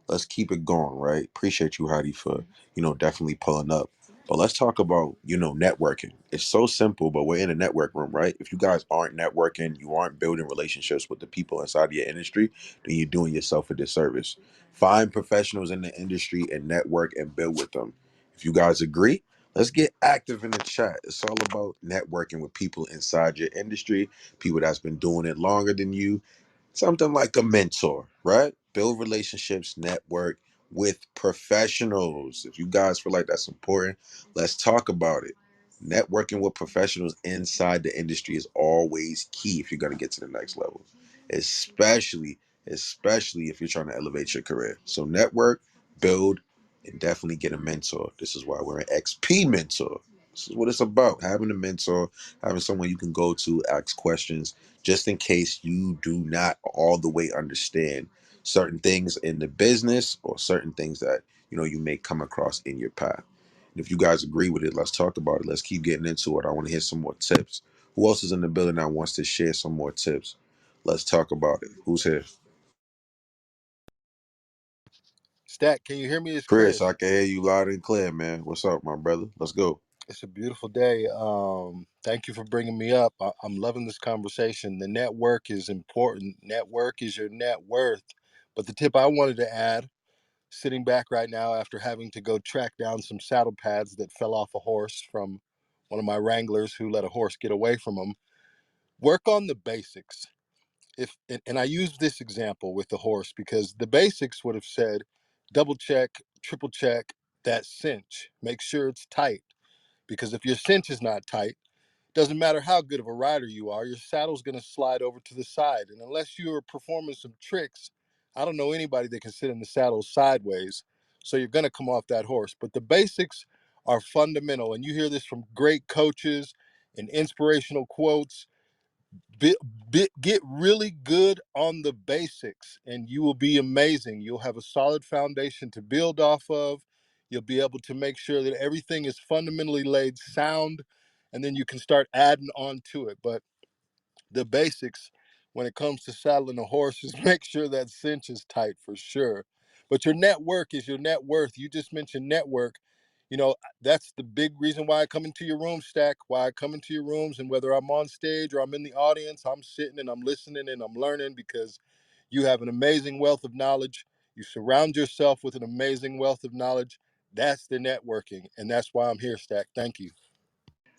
Let's keep it going, right? Appreciate you, Heidi, for definitely pulling up. But let's talk about networking. It's so simple, but we're in a network room, right? If you guys aren't networking, you aren't building relationships with the people inside your industry, then you're doing yourself a disservice. Find professionals in the industry and network and build with them. If you guys agree, let's get active in the chat. It's all about networking with people inside your industry, people that's been doing it longer than you, something like a mentor, right? Build relationships, network with professionals. If you guys feel like that's important, let's talk about it. Networking with professionals inside the industry is always key if you're going to get to the next level, especially especially if you're trying to elevate your career. So network, build, and definitely get a mentor. This is why we're an XP mentor. This is what it's about: having a mentor, having someone you can go to, ask questions, just in case you do not all the way understand certain things in the business or certain things that you may come across in your path. And if you guys agree with it, let's talk about it. Let's keep getting into it. I want to hear some more tips. Who else is in the building that wants to share some more tips? Let's talk about it. Who's here? Stat, can you hear me? It's Chris, Chris. I can hear you loud and clear, man. What's up, my brother? Let's go. It's a beautiful day. Thank you for bringing me up. I'm loving this conversation. The network is important. Network is your net worth. But the tip I wanted to add, sitting back right now after having to go track down some saddle pads that fell off a horse from one of my wranglers who let a horse get away from him, work on the basics. And I use this example with the horse because the basics would have said double check, triple check that cinch. Make sure it's tight. Because if your cinch is not tight, doesn't matter how good of a rider you are, your saddle's going to slide over to the side. And unless you are performing some tricks, I don't know anybody that can sit in the saddle sideways. So you're going to come off that horse. But the basics are fundamental. And you hear this from great coaches and inspirational quotes. Get really good on the basics and you will be amazing. You'll have a solid foundation to build off of. You'll be able to make sure that everything is fundamentally laid sound, and then you can start adding on to it. But the basics when it comes to saddling a horse is make sure that cinch is tight for sure. But your network is your net worth. You just mentioned network. That's the big reason why I come into your room, Stack, why I come into your rooms. And whether I'm on stage or I'm in the audience, I'm sitting and I'm listening and I'm learning because you have an amazing wealth of knowledge. You surround yourself with an amazing wealth of knowledge. That's the networking. And that's why I'm here, Stack. Thank you.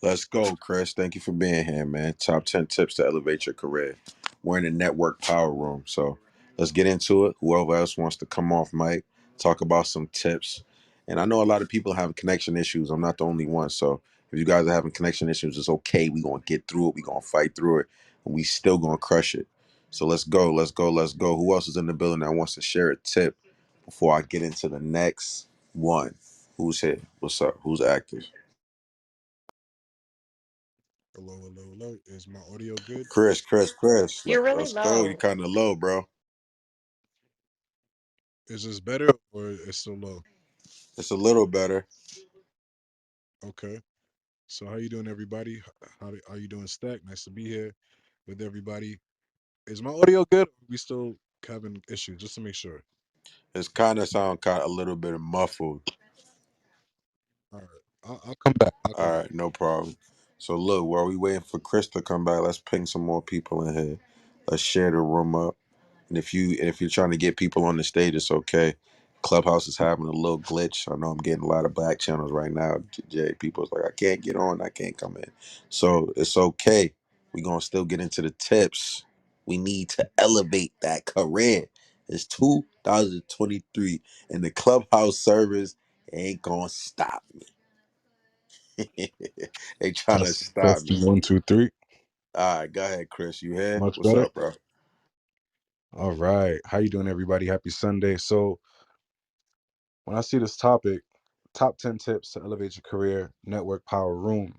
Let's go, Chris. Thank you for being here, man. Top 10 tips to elevate your career. We're in the network power room. So let's get into it. Whoever else wants to come off mic, talk about some tips. And I know a lot of people have connection issues. I'm not the only one. So if you guys are having connection issues, it's okay. We're going to get through it. We're going to fight through it. And we still going to crush it. So let's go. Let's go. Let's go. Who else is in the building that wants to share a tip before I get into the next one? Who's here? What's up? Who's active? Hello, hello, hello. Is my audio good? Chris. You're really Let's go. You low. kind of low, bro. Is this better or it's still low? It's a little better. Okay. So how you doing, everybody? How you doing, Stack? Nice to be here with everybody. Is my audio good? Or are we still having issues? Just to make sure. It's kind of sound kind of a little bit muffled. All right. I'll come back. I'll All come back. right, no problem. So look, while we waiting for Chris to come back, let's ping some more people in here. Let's share the room up. And if you're trying to get people on the stage, it's okay. Clubhouse is having a little glitch. I know I'm getting a lot of back channels right now. Jay, people's like, I can't get on, I can't come in. So it's okay. We're gonna still get into the tips. We need to elevate that career. It's 2023 and the Clubhouse service ain't gonna stop me. They trying to Testing, stop me. testing, 1, 2, 3. All right, go ahead, Chris. You here? Much What's better. up, bro? All right. How you doing, everybody? Happy Sunday. So when I see this topic, top 10 tips to elevate your career, network power room.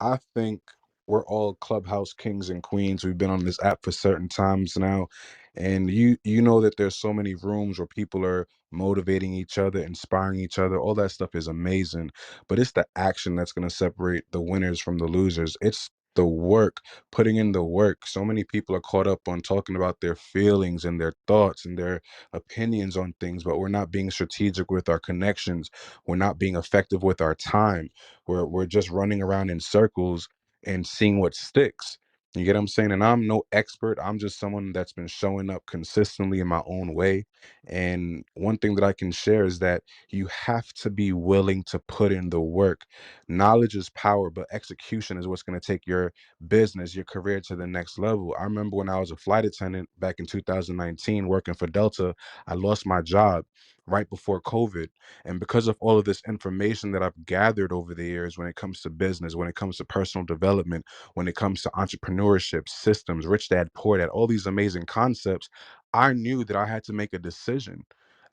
I think we're all Clubhouse kings and queens. We've been on this app for certain times now, and you know that there's so many rooms where people are motivating each other, inspiring each other. All that stuff is amazing, but it's the action that's going to separate the winners from the losers. It's the work, putting in the work. So many people are caught up on talking about their feelings and their thoughts and their opinions on things, but we're not being strategic with our connections. We're not being effective with our time. We're just running around in circles and seeing what sticks. You get what I'm saying? And I'm no expert. I'm just someone that's been showing up consistently in my own way. And one thing that I can share is that you have to be willing to put in the work. Knowledge is power, but execution is what's going to take your business, your career to the next level. I remember when I was a flight attendant back in 2019 working for Delta, I lost my job right before COVID. And because of all of this information that I've gathered over the years, when it comes to business, when it comes to personal development, when it comes to entrepreneurship, systems, rich dad, poor dad, all these amazing concepts, I knew that I had to make a decision.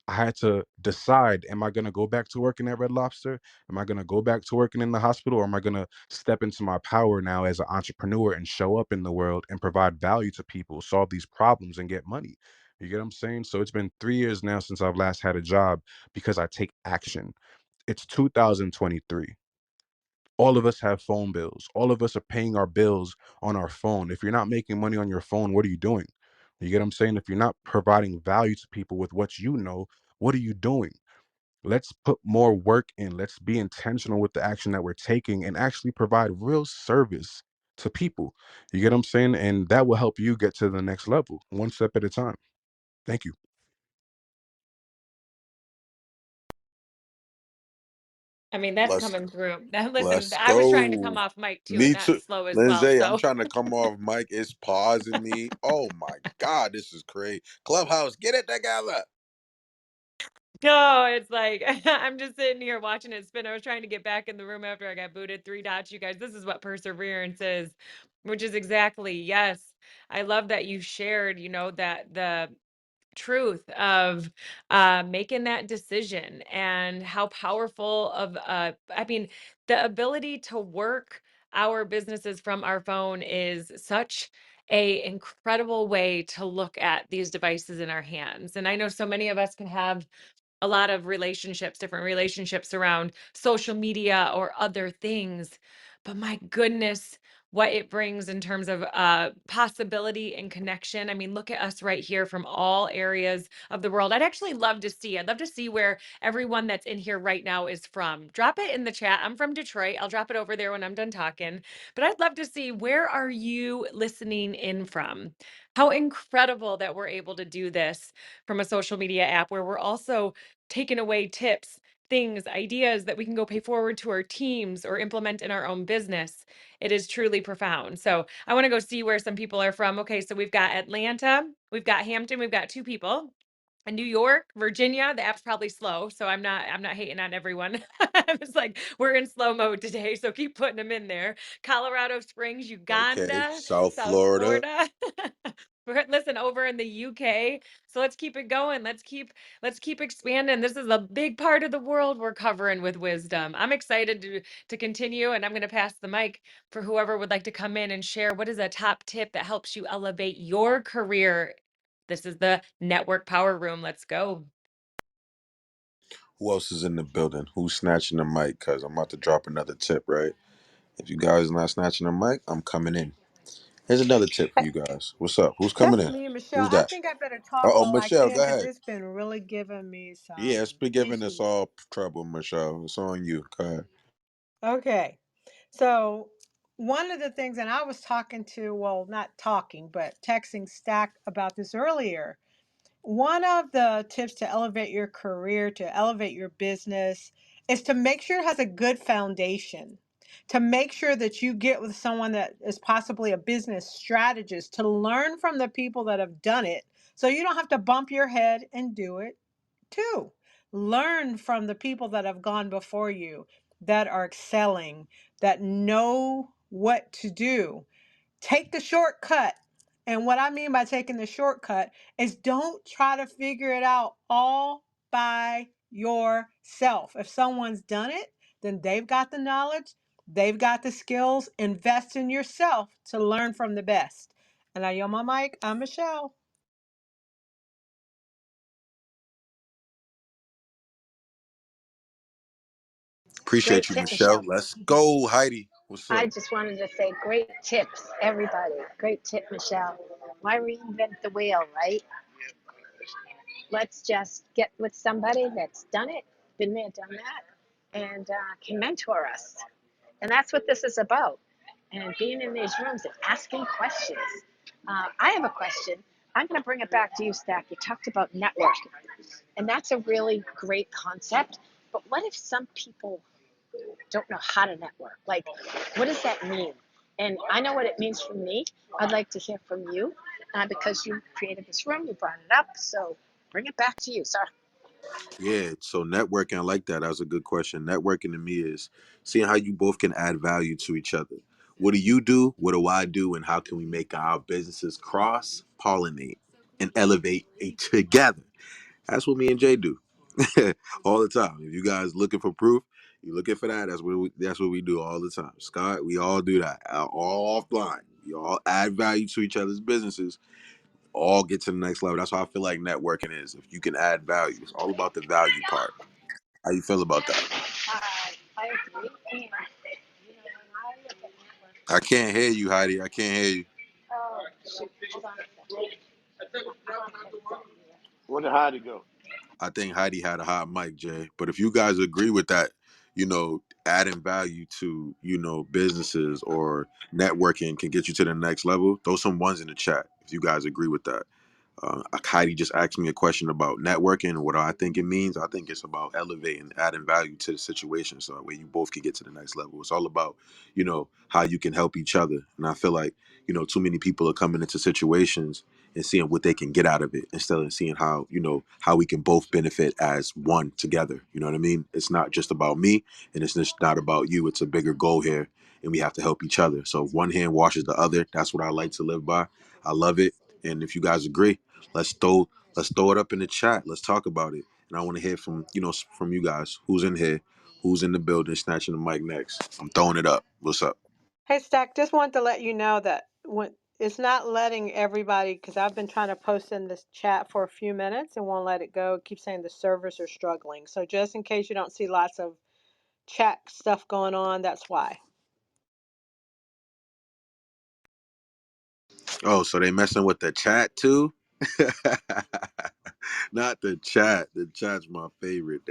I had to decide, am I going to go back to working at Red Lobster? Am I going to go back to working in the hospital? Or am I going to step into my power now as an entrepreneur and show up in the world and provide value to people, solve these problems and get money? You get what I'm saying? So it's been 3 years now since I've last had a job because I take action. It's 2023. All of us have phone bills. All of us are paying our bills on our phone. If you're not making money on your phone, what are you doing? You get what I'm saying? If you're not providing value to people with what you know, what are you doing? Let's put more work in. Let's be intentional with the action that we're taking and actually provide real service to people. You get what I'm saying? And that will help you get to the next level, one step at a time. Thank you. I mean, that's Let's coming through. Now, listen, let's I was trying to come go. off mic too, and Me that's too. slow as well. Lindsay, I'm So, trying to come off mic. It's pausing me. Oh my God, this is crazy. Clubhouse, get it together. no, it's like I'm just sitting here watching it spin. I was trying to get back in the room after I got booted. Three dots, you guys. This is what perseverance is, which is exactly, yes. I love that you shared, that the truth of making that decision and how powerful of I mean, the ability to work our businesses from our phone is such a incredible way to look at these devices in our hands. And I know so many of us can have a lot of relationships, different relationships around social media or other things. but my goodness, what it brings in terms of possibility and connection. I mean, look at us right here from all areas of the world. I'd love to see where everyone that's in here right now is from. Drop it in the chat. I'm from Detroit. I'll drop it over there when I'm done talking. But I'd love to see, where are you listening in from? How incredible that we're able to do this from a social media app where we're also taking away tips, things, ideas that we can go pay forward to our teams or implement in our own business. It is truly profound. So I want to go see where some people are from. Okay, so we've got Atlanta, we've got Hampton, we've got 2 people. In New York, Virginia, the app's probably slow, so I'm not hating on everyone. It's like we're in slow mode today, so keep putting them in there. Colorado Springs, Okay, Uganda, South South Florida. Florida. Listen, over in the UK. So let's keep it going. Let's keep expanding. This is a big part of the world we're covering with wisdom. I'm excited to continue, and I'm going to pass the mic for whoever would like to come in and share what is a top tip that helps you elevate your career. This is the Network Power Room. Let's go. Who else is in the building? Who's snatching the mic? Cause I'm about to drop another tip, right? If you guys not snatching the mic, I'm coming in. Here's another tip for you guys. What's up? Who's coming That's in? me, Michelle. Who's I that? think I better Uh talk oh, while I Michelle, can go because ahead. it's been really giving me Yeah, some it's been giving us issues. all trouble, Michelle. It's on you. Go ahead. Okay. So, one of the things, and I was talking to, well, not talking, but texting Stack about this earlier. One of the tips to elevate your career, to elevate your business, is to make sure it has a good foundation. To make sure that you get with someone that is possibly a business strategist to learn from the people that have done it so you don't have to bump your head and do it too. Learn from the people that have gone before you, that are excelling, that know what to do. Take the shortcut. And what I mean by taking the shortcut is don't try to figure it out all by yourself. If someone's done it, then they've got the knowledge, they've got the skills. Invest in yourself to learn from the best. And I yell my mic. I'm Michelle. Appreciate Great you, tip, Michelle. Michelle. Let's go, Heidi. What's I up? just wanted to say great tips, everybody. Great tip, Michelle. Why reinvent the wheel, right? Let's just get with somebody that's done it, been there, done that, and can mentor us. And that's what this is about. And being in these rooms and asking questions. I have a question. I'm going to bring it back to you, Stack. You talked about networking, and that's a really great concept. But what if some people don't know how to network? Like, what does that mean? And I know what it means for me. I'd like to hear from you because you created this room, you brought it up. So bring it back to you, sir. Yeah, so networking, I like that. That was a good question. Networking to me is seeing how you both can add value to each other. What do you do? What do I do? And how can we make our businesses cross pollinate and elevate together? That's what me and Jay do all the time. If you guys looking for proof, you looking for that. That's what we do all the time. Scott, we all do that, all offline. We all add value to each other's businesses. All get to the next level. That's how I feel like networking is. If you can add value, it's all about the value part. How you feel about that? I agree. And, you know, when I look at networking, I can't hear you, Heidi. I can't hear you. oh, shoot, hold on a second. Where did Heidi go? I think Heidi had a hot mic, Jay. But if you guys agree with that, adding value to, businesses or networking can get you to the next level, throw some ones in the chat if you guys agree with that. Heidi just asked me a question about networking and what I think it means. I think it's about elevating, adding value to the situation so that way you both can get to the next level. It's all about, how you can help each other. And I feel like, too many people are coming into situations and seeing what they can get out of it instead of seeing how we can both benefit as one together. You know what I mean? It's not just about me and it's just not about you. It's a bigger goal here and we have to help each other. So if one hand washes the other. That's what I like to live by. I love it. And if you guys agree, Let's throw let's throw it up in the chat. Let's talk about it. And I want to hear from you guys. Who's in here? Who's in the building? Snatching the mic next. I'm throwing it up. What's up? Hey, Stack, just wanted to let you know that when it's not letting everybody, because I've been trying to post in this chat for a few minutes and won't let it go. It keeps saying the servers are struggling. So just in case you don't see lots of chat stuff going on, that's why. Oh, so they messing with the chat too? Not the chat. The chat's my favorite.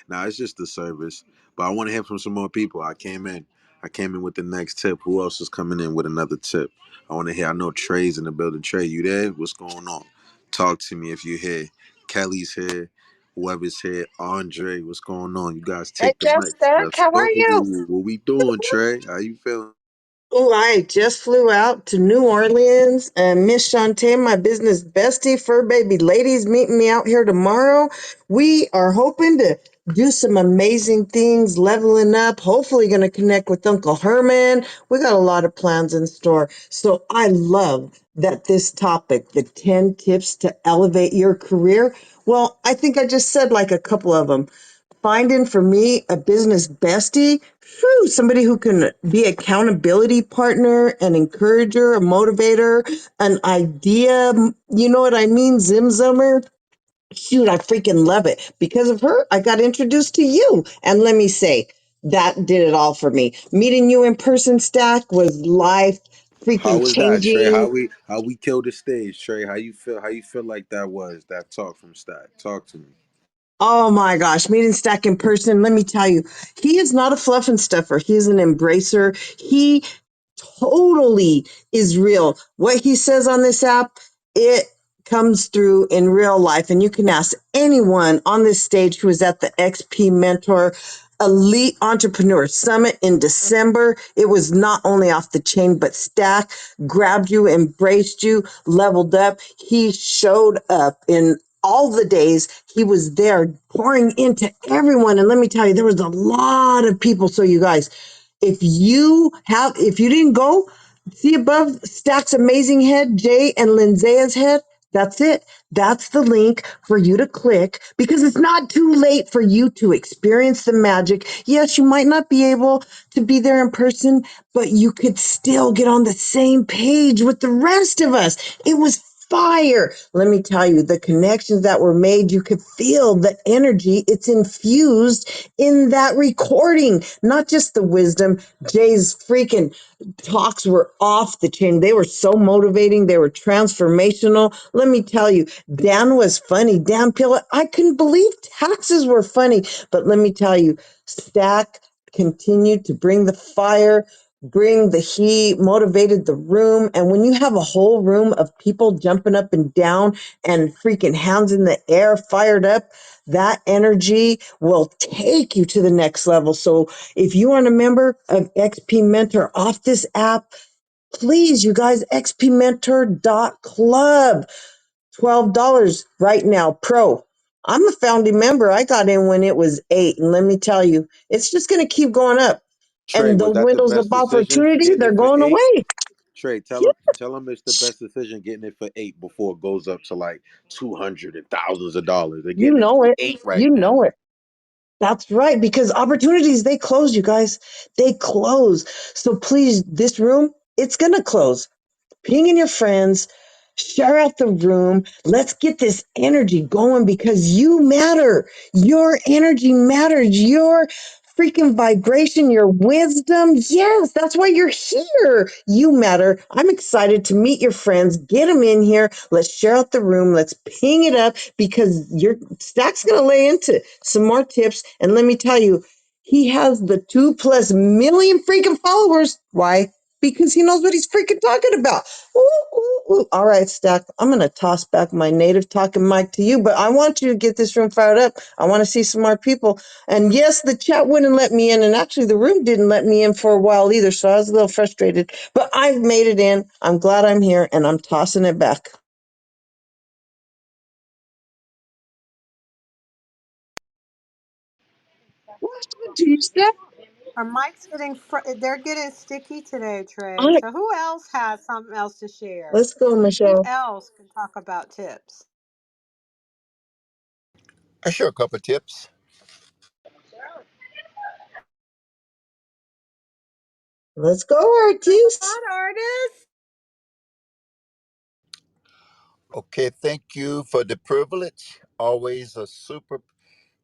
Nah, it's just the service. But I want to hear from some more people. I came in with the next tip. Who else is coming in with another tip? I want to hear. I know Trey's in the building. Trey, you there? What's going on? Talk to me if you're here. Kelly's here. Whoever's here. Andre, what's going on? You guys Hey, take the Jeff mic. Stack, Let's how go. are you? What we doing, Trey? How you feeling? Oh, I just flew out to New Orleans and Miss Shantae, my business bestie, fur baby ladies, meeting me out here tomorrow. We are hoping to do some amazing things, leveling up, hopefully going to connect with Uncle Herman. We got a lot of plans in store. So I love that this topic, the 10 tips to elevate your career. Well, I think I just said like a couple of them. Finding for me a business bestie, somebody who can be accountability partner, an encourager, a motivator, an idea. You know what I mean? Zimmer. Shoot, I freaking love it. Because of her, I got introduced to you. And let me say, that did it all for me. Meeting you in person, Stack, was life How freaking was that, Trey? changing. How we killed the stage, Trey? How you feel? How you feel like that was that talk from Stack? Talk to me. Oh my gosh, meeting Stack in person, let me tell you, he is not a fluff and stuffer. He's an embracer. He totally is real. What he says on this app, it comes through in real life. And you can ask anyone on this stage who was at the XP Mentor Elite Entrepreneur Summit in December. It was not only off the chain, but Stack grabbed you, embraced you, leveled up. He showed up in all the days he was there pouring into everyone. And let me tell you, there was a lot of people. So you guys, if you didn't go, see above Stack's amazing head, Jay and Linzea's head. That's it. That's the link for you to click because it's not too late for you to experience the magic. Yes, you might not be able to be there in person, but you could still get on the same page with the rest of us. It was fire. Let me tell you, the connections that were made, you could feel the energy. It's infused in that recording, not just the wisdom. Jay's freaking talks were off the chain. They were so motivating. They were transformational. Let me tell you, Dan was funny. Dan Pilla, I couldn't believe taxes were funny. But let me tell you, Stack continued to bring the fire, bring the heat, motivated the room. And when you have a whole room of people jumping up and down and freaking hands in the air, fired up, that energy will take you to the next level. So if you aren't a member of XP Mentor off this app, please, you guys, xpmentor.club. $12 right now, pro. I'm a founding member. I got in when it was 8. And let me tell you, it's just going to keep going up. Trey, And was those that the windows of best decision opportunity, getting they're it for going 8? away. Trey, tell them it's the best decision getting it for 8 before it goes up to like 200 and thousands of dollars. They're You getting it know for it. 8 You right now. know it. That's right. Because opportunities, they close, you guys. They close. So please, this room, it's going to close. Ping in your friends, share out the room. Let's get this energy going because you matter. Your energy matters. Your freaking vibration, your wisdom. Yes, that's why you're here. You matter. I'm excited to meet your friends. Get them in here. Let's share out the room. Let's ping it up because your Stack's going to lay into some more tips. And let me tell you, he has the 2+ million freaking followers. Why? Because he knows what he's freaking talking about. Ooh, ooh, ooh. All right, Stack. I'm going to toss back my native talking mic to you, but I want you to get this room fired up. I want to see some more people. And yes, the chat wouldn't let me in. And actually, the room didn't let me in for a while either. So I was a little frustrated, but I've made it in. I'm glad I'm here and I'm tossing it back. What happened to you, Stack? Our mics they're getting sticky today, All Trey. right, So who else has something else to share? let's go, Who Michelle. else can talk about tips? I share a couple of tips. Let's go, Bring them artiste. on, artists. Okay, thank you for the privilege. Always a super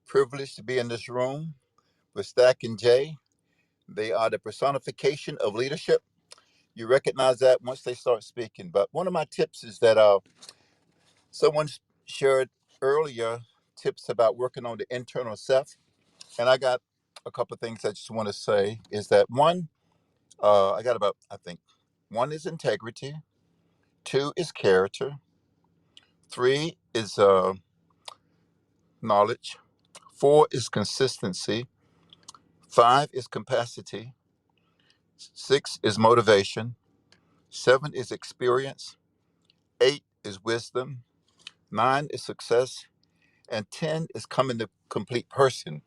privilege to be in this room with Stack and Jay. They are the personification of leadership. You recognize that once they start speaking. But one of my tips is that someone shared earlier tips about working on the internal self, and I got a couple of things I just want to say. Is that one? I got about, I think, one is integrity, two is character, three is knowledge, four is consistency, five is capacity, six is motivation, seven is experience, eight is wisdom, nine is success, and 10 is coming to complete person.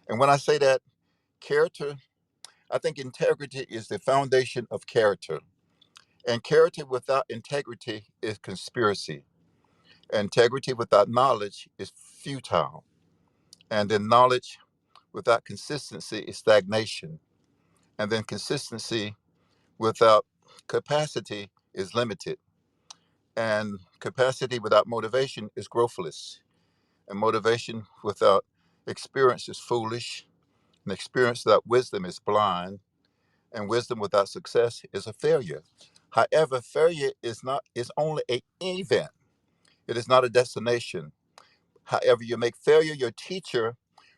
And when I say that, character, I think integrity is the foundation of character. And character without integrity is conspiracy. Integrity without knowledge is futile. And then knowledge without consistency is stagnation. And then consistency without capacity is limited. And capacity without motivation is growthless. And motivation without experience is foolish. And experience without wisdom is blind. And wisdom without success is a failure. However, failure is only an event. It is not a destination. However, you make failure your teacher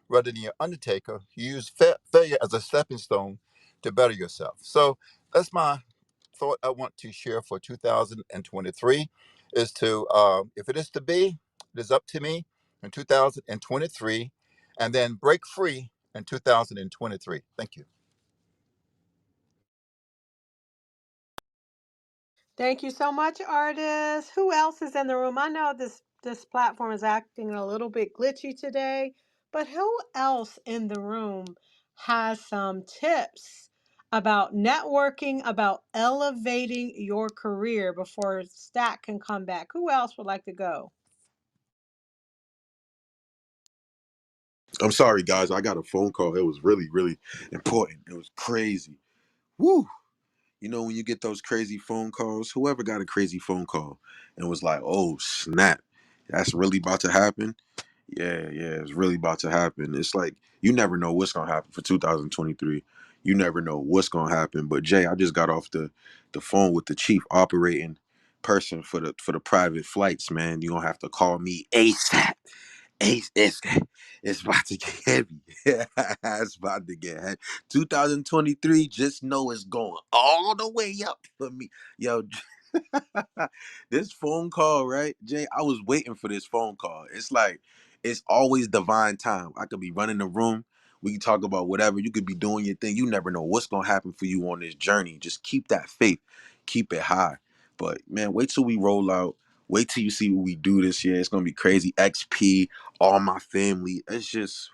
rather than your undertaker. You use failure as a stepping stone to better yourself. So that's my thought I want to share for 2023 is to, if it is to be, it is up to me in 2023 and then break free in 2023. Thank you. Thank you so much, artists. Who else is in the room? I know this platform is acting a little bit glitchy today, but who else in the room has some tips about networking, about elevating your career before Stack can come back? Who else would like to go? I'm sorry, guys. I got a phone call. It was really, really important. It was crazy. Woo! You know, when you get those crazy phone calls, whoever got a crazy phone call and was like, oh, snap, that's really about to happen. Yeah, it's really about to happen. It's like you never know what's gonna happen for 2023. You never know what's gonna happen. But Jay, I just got off the phone with the chief operating person for the private flights, man. You gonna have to call me ASAP. It's about to get heavy. It's about to get heavy. 2023, just know it's going all the way up for me. Yo, this phone call, right, Jay? I was waiting for this phone call. It's like it's always divine time. I could be running the room. We can talk about whatever. You could be doing your thing. You never know what's gonna happen for you on this journey. Just keep that faith, keep it high. But man, wait till we roll out. Wait till you see what we do this year. It's gonna be crazy. XP, all my family. It's just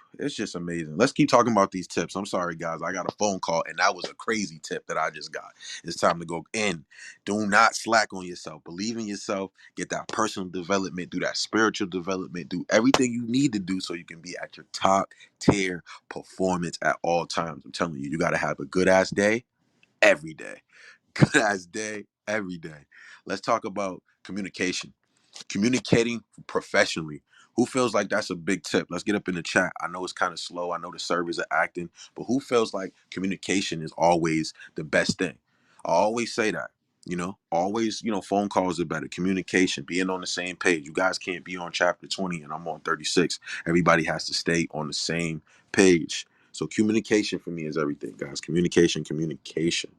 amazing. Let's keep talking about these tips. I'm sorry, guys. I got a phone call, and that was a crazy tip that I just got. It's time to go in. Do not slack on yourself. Believe in yourself. Get that personal development. Do that spiritual development. Do everything you need to do so you can be at your top tier performance at all times. I'm telling you, you got to have a good ass day every day. Good ass day every day. Let's talk about communication. Communicating professionally. Who feels like that's a big tip? Let's get up in the chat. I know it's kind of slow. I know the servers are acting, but who feels like communication is always the best thing? I always say that. Always, phone calls are better. Communication, being on the same page. You guys can't be on chapter 20 and I'm on 36. Everybody has to stay on the same page. So communication for me is everything, guys. Communication. Communicating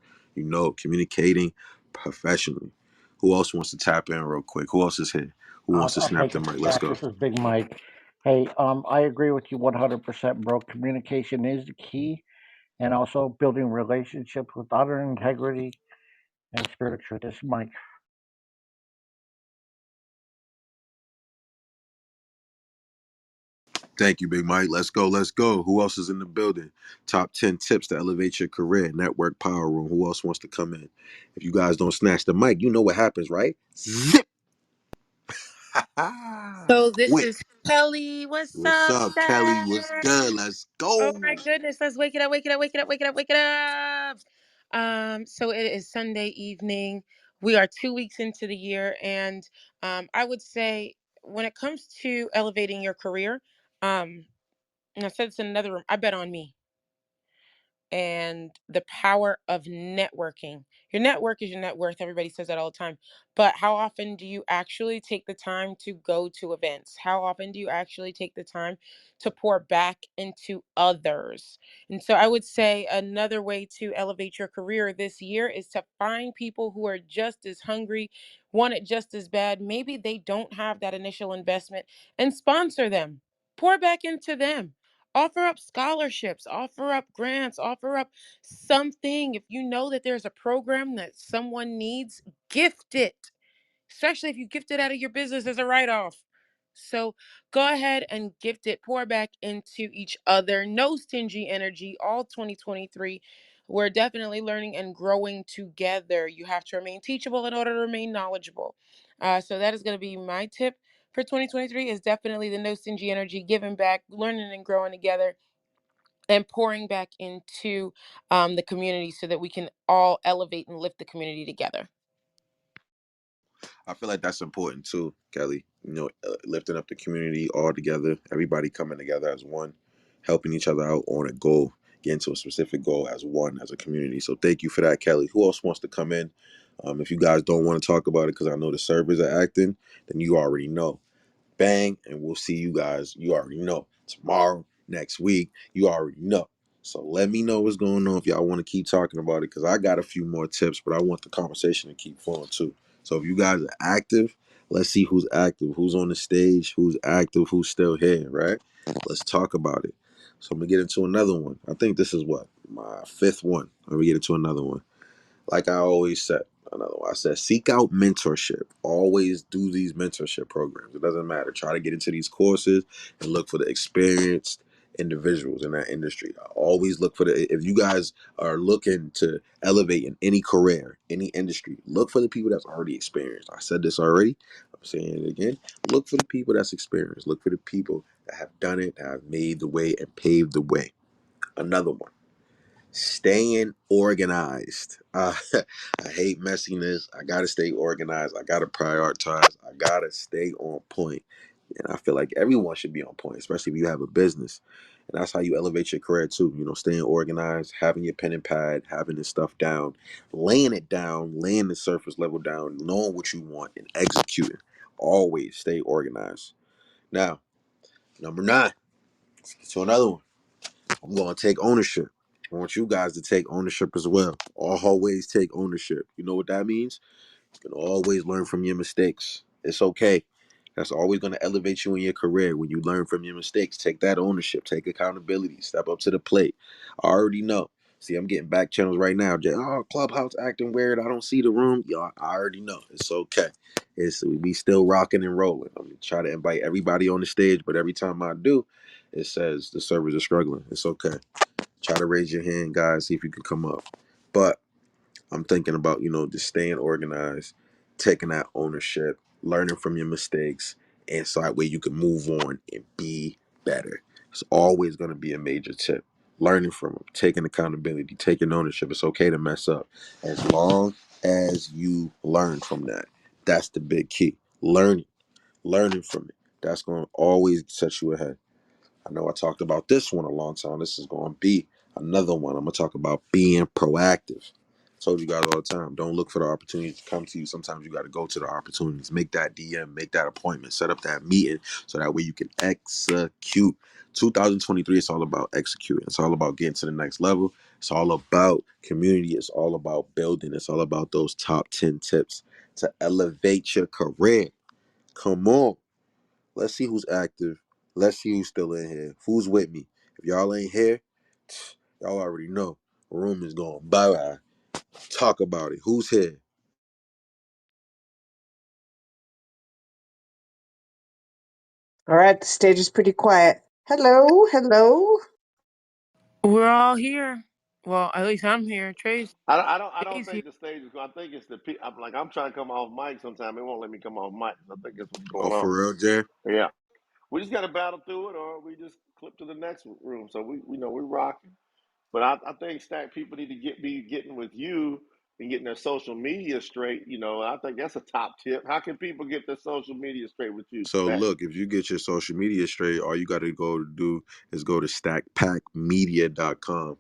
professionally. Who else wants to tap in real quick? Who else is here? Who wants to I'll snap take the it, mic? Let's Stack. go. This is Big Mike. Hey, I agree with you 100%, bro. Communication is the key, and also building relationships with honor, integrity, and spirit of truth. This is Mike. Thank you, Big Mike. Let's go. Let's go. Who else is in the building? Top 10 tips to elevate your career. Network Power Room. Who else wants to come in? If you guys don't snatch the mic, you know what happens, right? Zip. So this Quick. is Kelly. What's What's up, up, Kelly? What's Stack? good? Let's Oh go. my goodness, let's wake it up, wake it up, wake it up, wake it up, wake it up. So it is Sunday evening. We are 2 weeks into the year, and I would say when it comes to elevating your career, and I said this in another room, I bet on me. and the power of networking. Your network is your net worth. Everybody says that all the time. But how often do you actually take the time to go to events? How often do you actually take the time to pour back into others? And so I would say another way to elevate your career this year is to find people who are just as hungry, want it just as bad. Maybe they don't have that initial investment, and sponsor them. Pour back into them. Offer up scholarships, offer up grants, offer up something. If you know that there's a program that someone needs, gift it, especially if you gift it out of your business as a write off. So go ahead and gift it, pour back into each other. No stingy energy, all 2023. We're definitely learning and growing together. You have to remain teachable in order to remain knowledgeable. So that is going to be my tip for 2023 is definitely the no stingy energy, giving back, learning and growing together, and pouring back into the community so that we can all elevate and lift the community together. I feel like that's important too, Kelly. Lifting up the community all together, everybody coming together as one, helping each other out on a goal, getting to a specific goal as one, as a community. So thank you for that, Kelly. Who else wants to come in? If you guys don't want to talk about it because I know the servers are acting, then you already know. Bang, and we'll see you guys. You already know. Tomorrow, next week, you already know. So let me know what's going on if y'all want to keep talking about it because I got a few more tips, but I want the conversation to keep flowing too. So if you guys are active, let's see who's active, who's on the stage, who's active, who's still here, right? Let's talk about it. So I'm gonna get into another one. I think this is what, my fifth one. I'm gonna get into another one. Like I always said, another one. I said, seek out mentorship. Always do these mentorship programs. It doesn't matter. Try to get into these courses and look for the experienced individuals in that industry. I always look for if you guys are looking to elevate in any career, any industry, look for the people that's already experienced. I said this already. I'm saying it again. Look for the people that's experienced. Look for the people that have done it, that have made the way and paved the way. Another one, staying organized. I hate messiness. I gotta stay organized. I gotta prioritize. I gotta stay on point. And I feel like everyone should be on point, especially if you have a business. And that's how you elevate your career too. Staying organized, having your pen and pad, having this stuff down, laying it down, laying the surface level down, knowing what you want and executing. Always stay organized. Now, number 9, let's get to another one. I'm going to take ownership. I want you guys to take ownership as well. Always take ownership. You know what that means? You can always learn from your mistakes. It's okay. That's always going to elevate you in your career when you learn from your mistakes. Take that ownership. Take accountability. Step up to the plate. I already know. See, I'm getting back channels right now. Oh, Clubhouse acting weird. I don't see the room. Y'all, I already know. It's okay. We still rocking and rolling. I'm gonna try to invite everybody on the stage, but every time I do, it says the servers are struggling. It's okay. Try to raise your hand, guys, see if you can come up. But I'm thinking about, just staying organized, taking that ownership, learning from your mistakes, and so that way you can move on and be better. It's always going to be a major tip. Learning from them, taking accountability, taking ownership. It's okay to mess up as long as you learn from that. That's the big key. Learning from it. That's going to always set you ahead. I know I talked about this one a long time. This is going to be another one. I'm going to talk about being proactive. I told you guys all the time, don't look for the opportunities to come to you. Sometimes you got to go to the opportunities. Make that DM, make that appointment, set up that meeting so that way you can execute. 2023, it's all about executing. It's all about getting to the next level. It's all about community. It's all about building. It's all about those top 10 tips to elevate your career. Come on. Let's see who's active. Let's see who's still in here. Who's with me? If y'all ain't here, y'all already know. The room is going bye-bye. Talk about it. Who's here? All right, the stage is pretty quiet. Hello, hello. We're all here. Well, at least I'm here. I don't Trey's here. think the stage is going. I think it's the. I'm trying to come off mic sometime. It won't let me come off mic. I think that's what's Oh, going on. for real, Jay? Yeah, we just got to battle through it, or we just clip to the next room. So we know we're rocking. But I think stack people need to be getting with you and getting their social media straight. I think that's a top tip. How can people get their social media straight with you, So Stack? look, if you get your social media straight, all you got to go to do is go to stackpackmedia.com.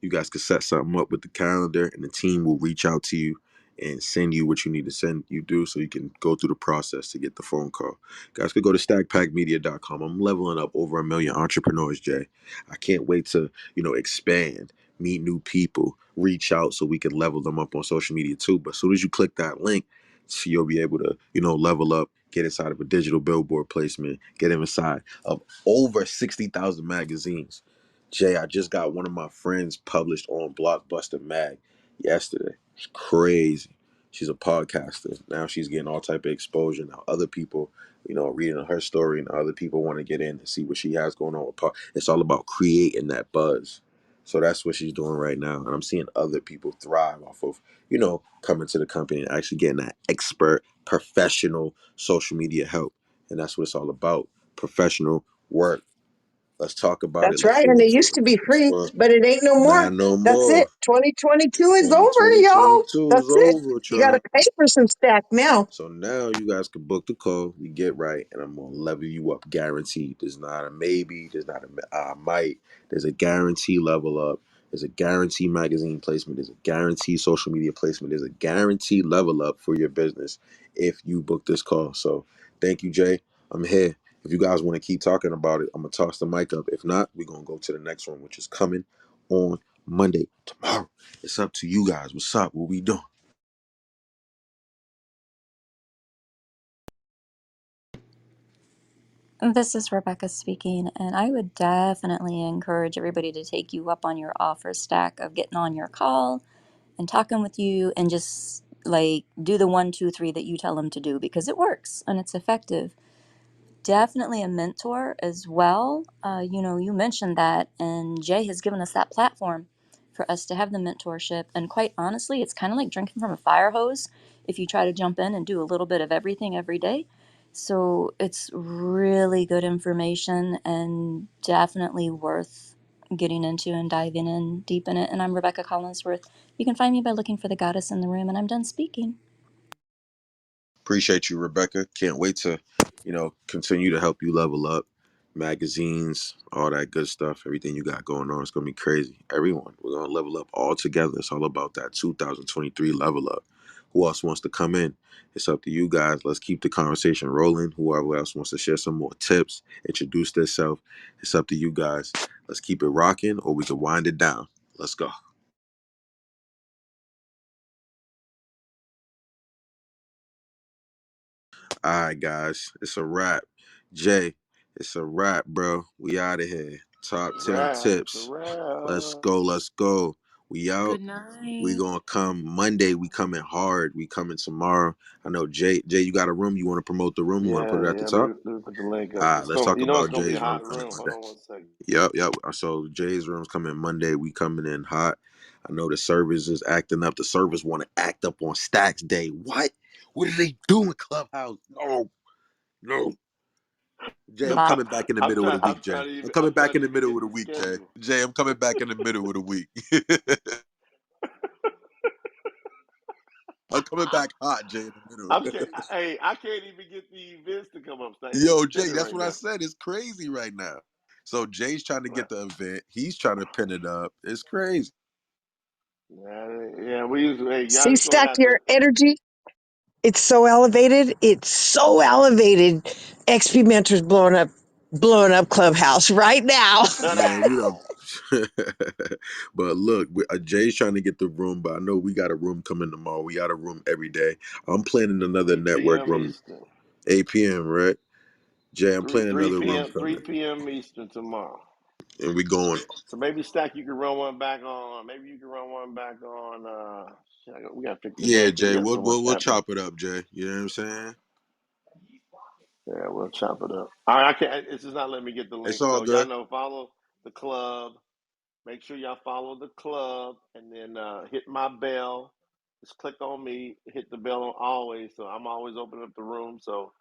You guys can set something up with the calendar, and the team will reach out to you and send you what you need to send you do so you can go through the process to get the phone call. Guys could go to stackpackmedia.com. I'm leveling up over 1 million entrepreneurs, Jay. I can't wait to, expand, meet new people, reach out so we can level them up on social media too. But as soon as you click that link, so you'll be able to, level up, get inside of a digital billboard placement, get inside of over 60,000 magazines. Jay, I just got one of my friends published on Blockbuster Mag yesterday. It's crazy. She's a podcaster. Now she's getting all type of exposure. Now other people, reading her story, and other people want to get in and see what she has going on with It's all about creating that buzz. So that's what she's doing right now. And I'm seeing other people thrive off of, coming to the company and actually getting that expert, professional social media help. And that's what it's all about. Professional work. Let's talk about it. That's Let's right. get And it into used it. to be Let's free, work. but it ain't no more. Not no That's more. it. 2022 is over, 2020, y'all. 22 is That's it. over, You got to Trump. pay for some stack now. So now you guys can book the call. We get right, and I'm gonna level you up, guaranteed. There's not a maybe. There's not a might. There's a guarantee level up. There's a guarantee magazine placement. There's a guarantee social media placement. There's a guarantee level up for your business if you book this call. So thank you, Jay. I'm here. If you guys want to keep talking about it, I'm gonna toss the mic up. If not, we're gonna go to the next one, which is coming on Monday, tomorrow. It's up to you guys. What's up? What we doing? This is Rebecca speaking, and I would definitely encourage everybody to take you up on your offer, Stack, of getting on your call and talking with you and just like do the 1, 2, 3 that you tell them to do because it works and it's effective. Definitely a mentor as well. You mentioned that, and Jay has given us that platform for us to have the mentorship. And quite honestly, it's kind of like drinking from a fire hose if you try to jump in and do a little bit of everything every day. So it's really good information and definitely worth getting into and diving in deep in it. And I'm Rebecca Collinsworth. You can find me by looking for the goddess in the room, and I'm done speaking. Appreciate you, Rebecca. Can't wait to, continue to help you level up. Magazines, all that good stuff, everything you got going on. It's gonna be crazy. Everyone, we're gonna level up all together. It's all about that 2023 level up. Who else wants to come in? It's up to you guys. Let's keep the conversation rolling. Whoever else wants to share some more tips, introduce themselves. It's up to you guys. Let's keep it rocking, or we can wind it down. Let's go. All right, guys, it's a wrap. Jay, it's a wrap, bro. We out of here. Top 10 It's a tips. Let's wrap. go. Let's go. We out. Good We night. gonna come Monday. We coming hard. We coming tomorrow. I know Jay, you got a room. You want to promote the room? You want to put Yeah, it at the yeah. Let top? me, put the link All up. right, let's talk It's about gonna be a Jay's room hot coming room. Hold Monday. on one second. Yep. So Jay's room's coming Monday. We coming in hot. I know the servers is acting up. The servers want to act up on Stacks Day. What? What are they doing, Clubhouse? No, no. Jay, I'm Bye. coming back in the middle of the week, Jay. I'm coming I'm back trying in to the even middle of get the the week, Jay. schedule. Jay, I'm coming back in the middle of the week. I'm coming back hot, Jay, in the middle. I can't even get the events to come up. It's Yo, Jay, spinning that's right what I now. said. It's crazy right now. So Jay's trying to Right. get the event. He's trying to pin it up. It's crazy. Yeah. We usually. Hey, y'all See, just gonna Stack, have to. your energy, it's so elevated. It's so elevated. XP Mentors blowing up Clubhouse right now. Man, we don't. But look, Jay's trying to get the room, but I know we got a room coming tomorrow. We got a room every day. I'm planning another 3 network p.m. room, Eastern. 8 p.m., right? Jay, I'm 3 planning 3 another room p.m. 3 coming. p.m. Eastern tomorrow. And we going. So maybe Stack, you can run one back on. Maybe you can run one back on. We gotta fix the Yeah, name because we Jay, got so much we'll happening. chop it up, Jay. You know what I'm saying? Yeah, we'll chop it up. All right, I can't. It's just not letting me get the It's link. all So y'all good. know, follow the club. Make sure y'all follow the club, and then hit my bell. Just click on me. Hit the bell on always. So I'm always opening up the room. So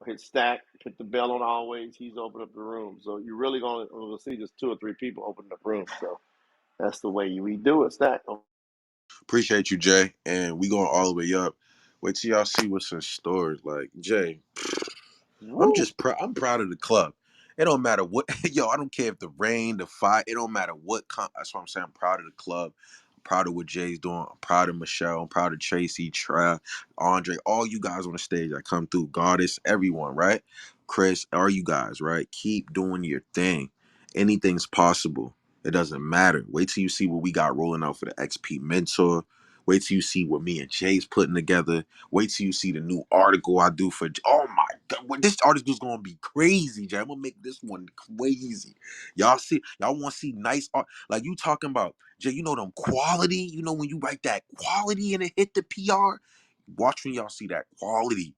hit stack. Hit the bell on always. He's opening up the room. So you're really gonna see just 2 or 3 people opening up rooms. So that's the way we do it. Stack. Appreciate you, Jay. And we going all the way up. Wait till y'all see what's in stores. Like, Jay, Woo. I'm proud of the club. It don't matter what, yo, I don't care if the rain, the fire, it don't matter what. That's what I'm saying. I'm proud of the club. I'm proud of what Jay's doing. I'm proud of Michelle. I'm proud of Tracy, Trav, Andre, all you guys on the stage that come through. Goddess, everyone, right? Chris, all you guys, right? Keep doing your thing. Anything's possible. It doesn't matter. Wait till you see what we got rolling out for the XP Mentor. Wait till you see what me and Jay's putting together. Wait till you see the new article I do for. Oh my God, well, this article is gonna be crazy, Jay. I'm gonna make this one crazy. Y'all see? Y'all want to see nice art? Like you talking about, Jay? You know them quality. You know when you write that quality and it hit the PR. Watch when y'all see that quality.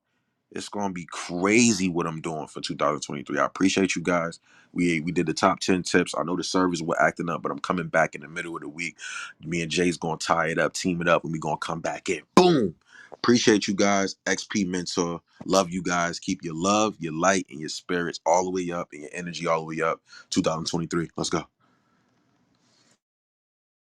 It's gonna be crazy what I'm doing for 2023. I appreciate you guys. We did the top 10 tips. I know the servers were acting up, but I'm coming back in the middle of the week. Me and Jay's gonna tie it up, team it up, and we gonna come back in. Boom. Appreciate you guys. XP Mentor. Love you guys. Keep your love, your light, and your spirits all the way up, and your energy all the way up. 2023. Let's go.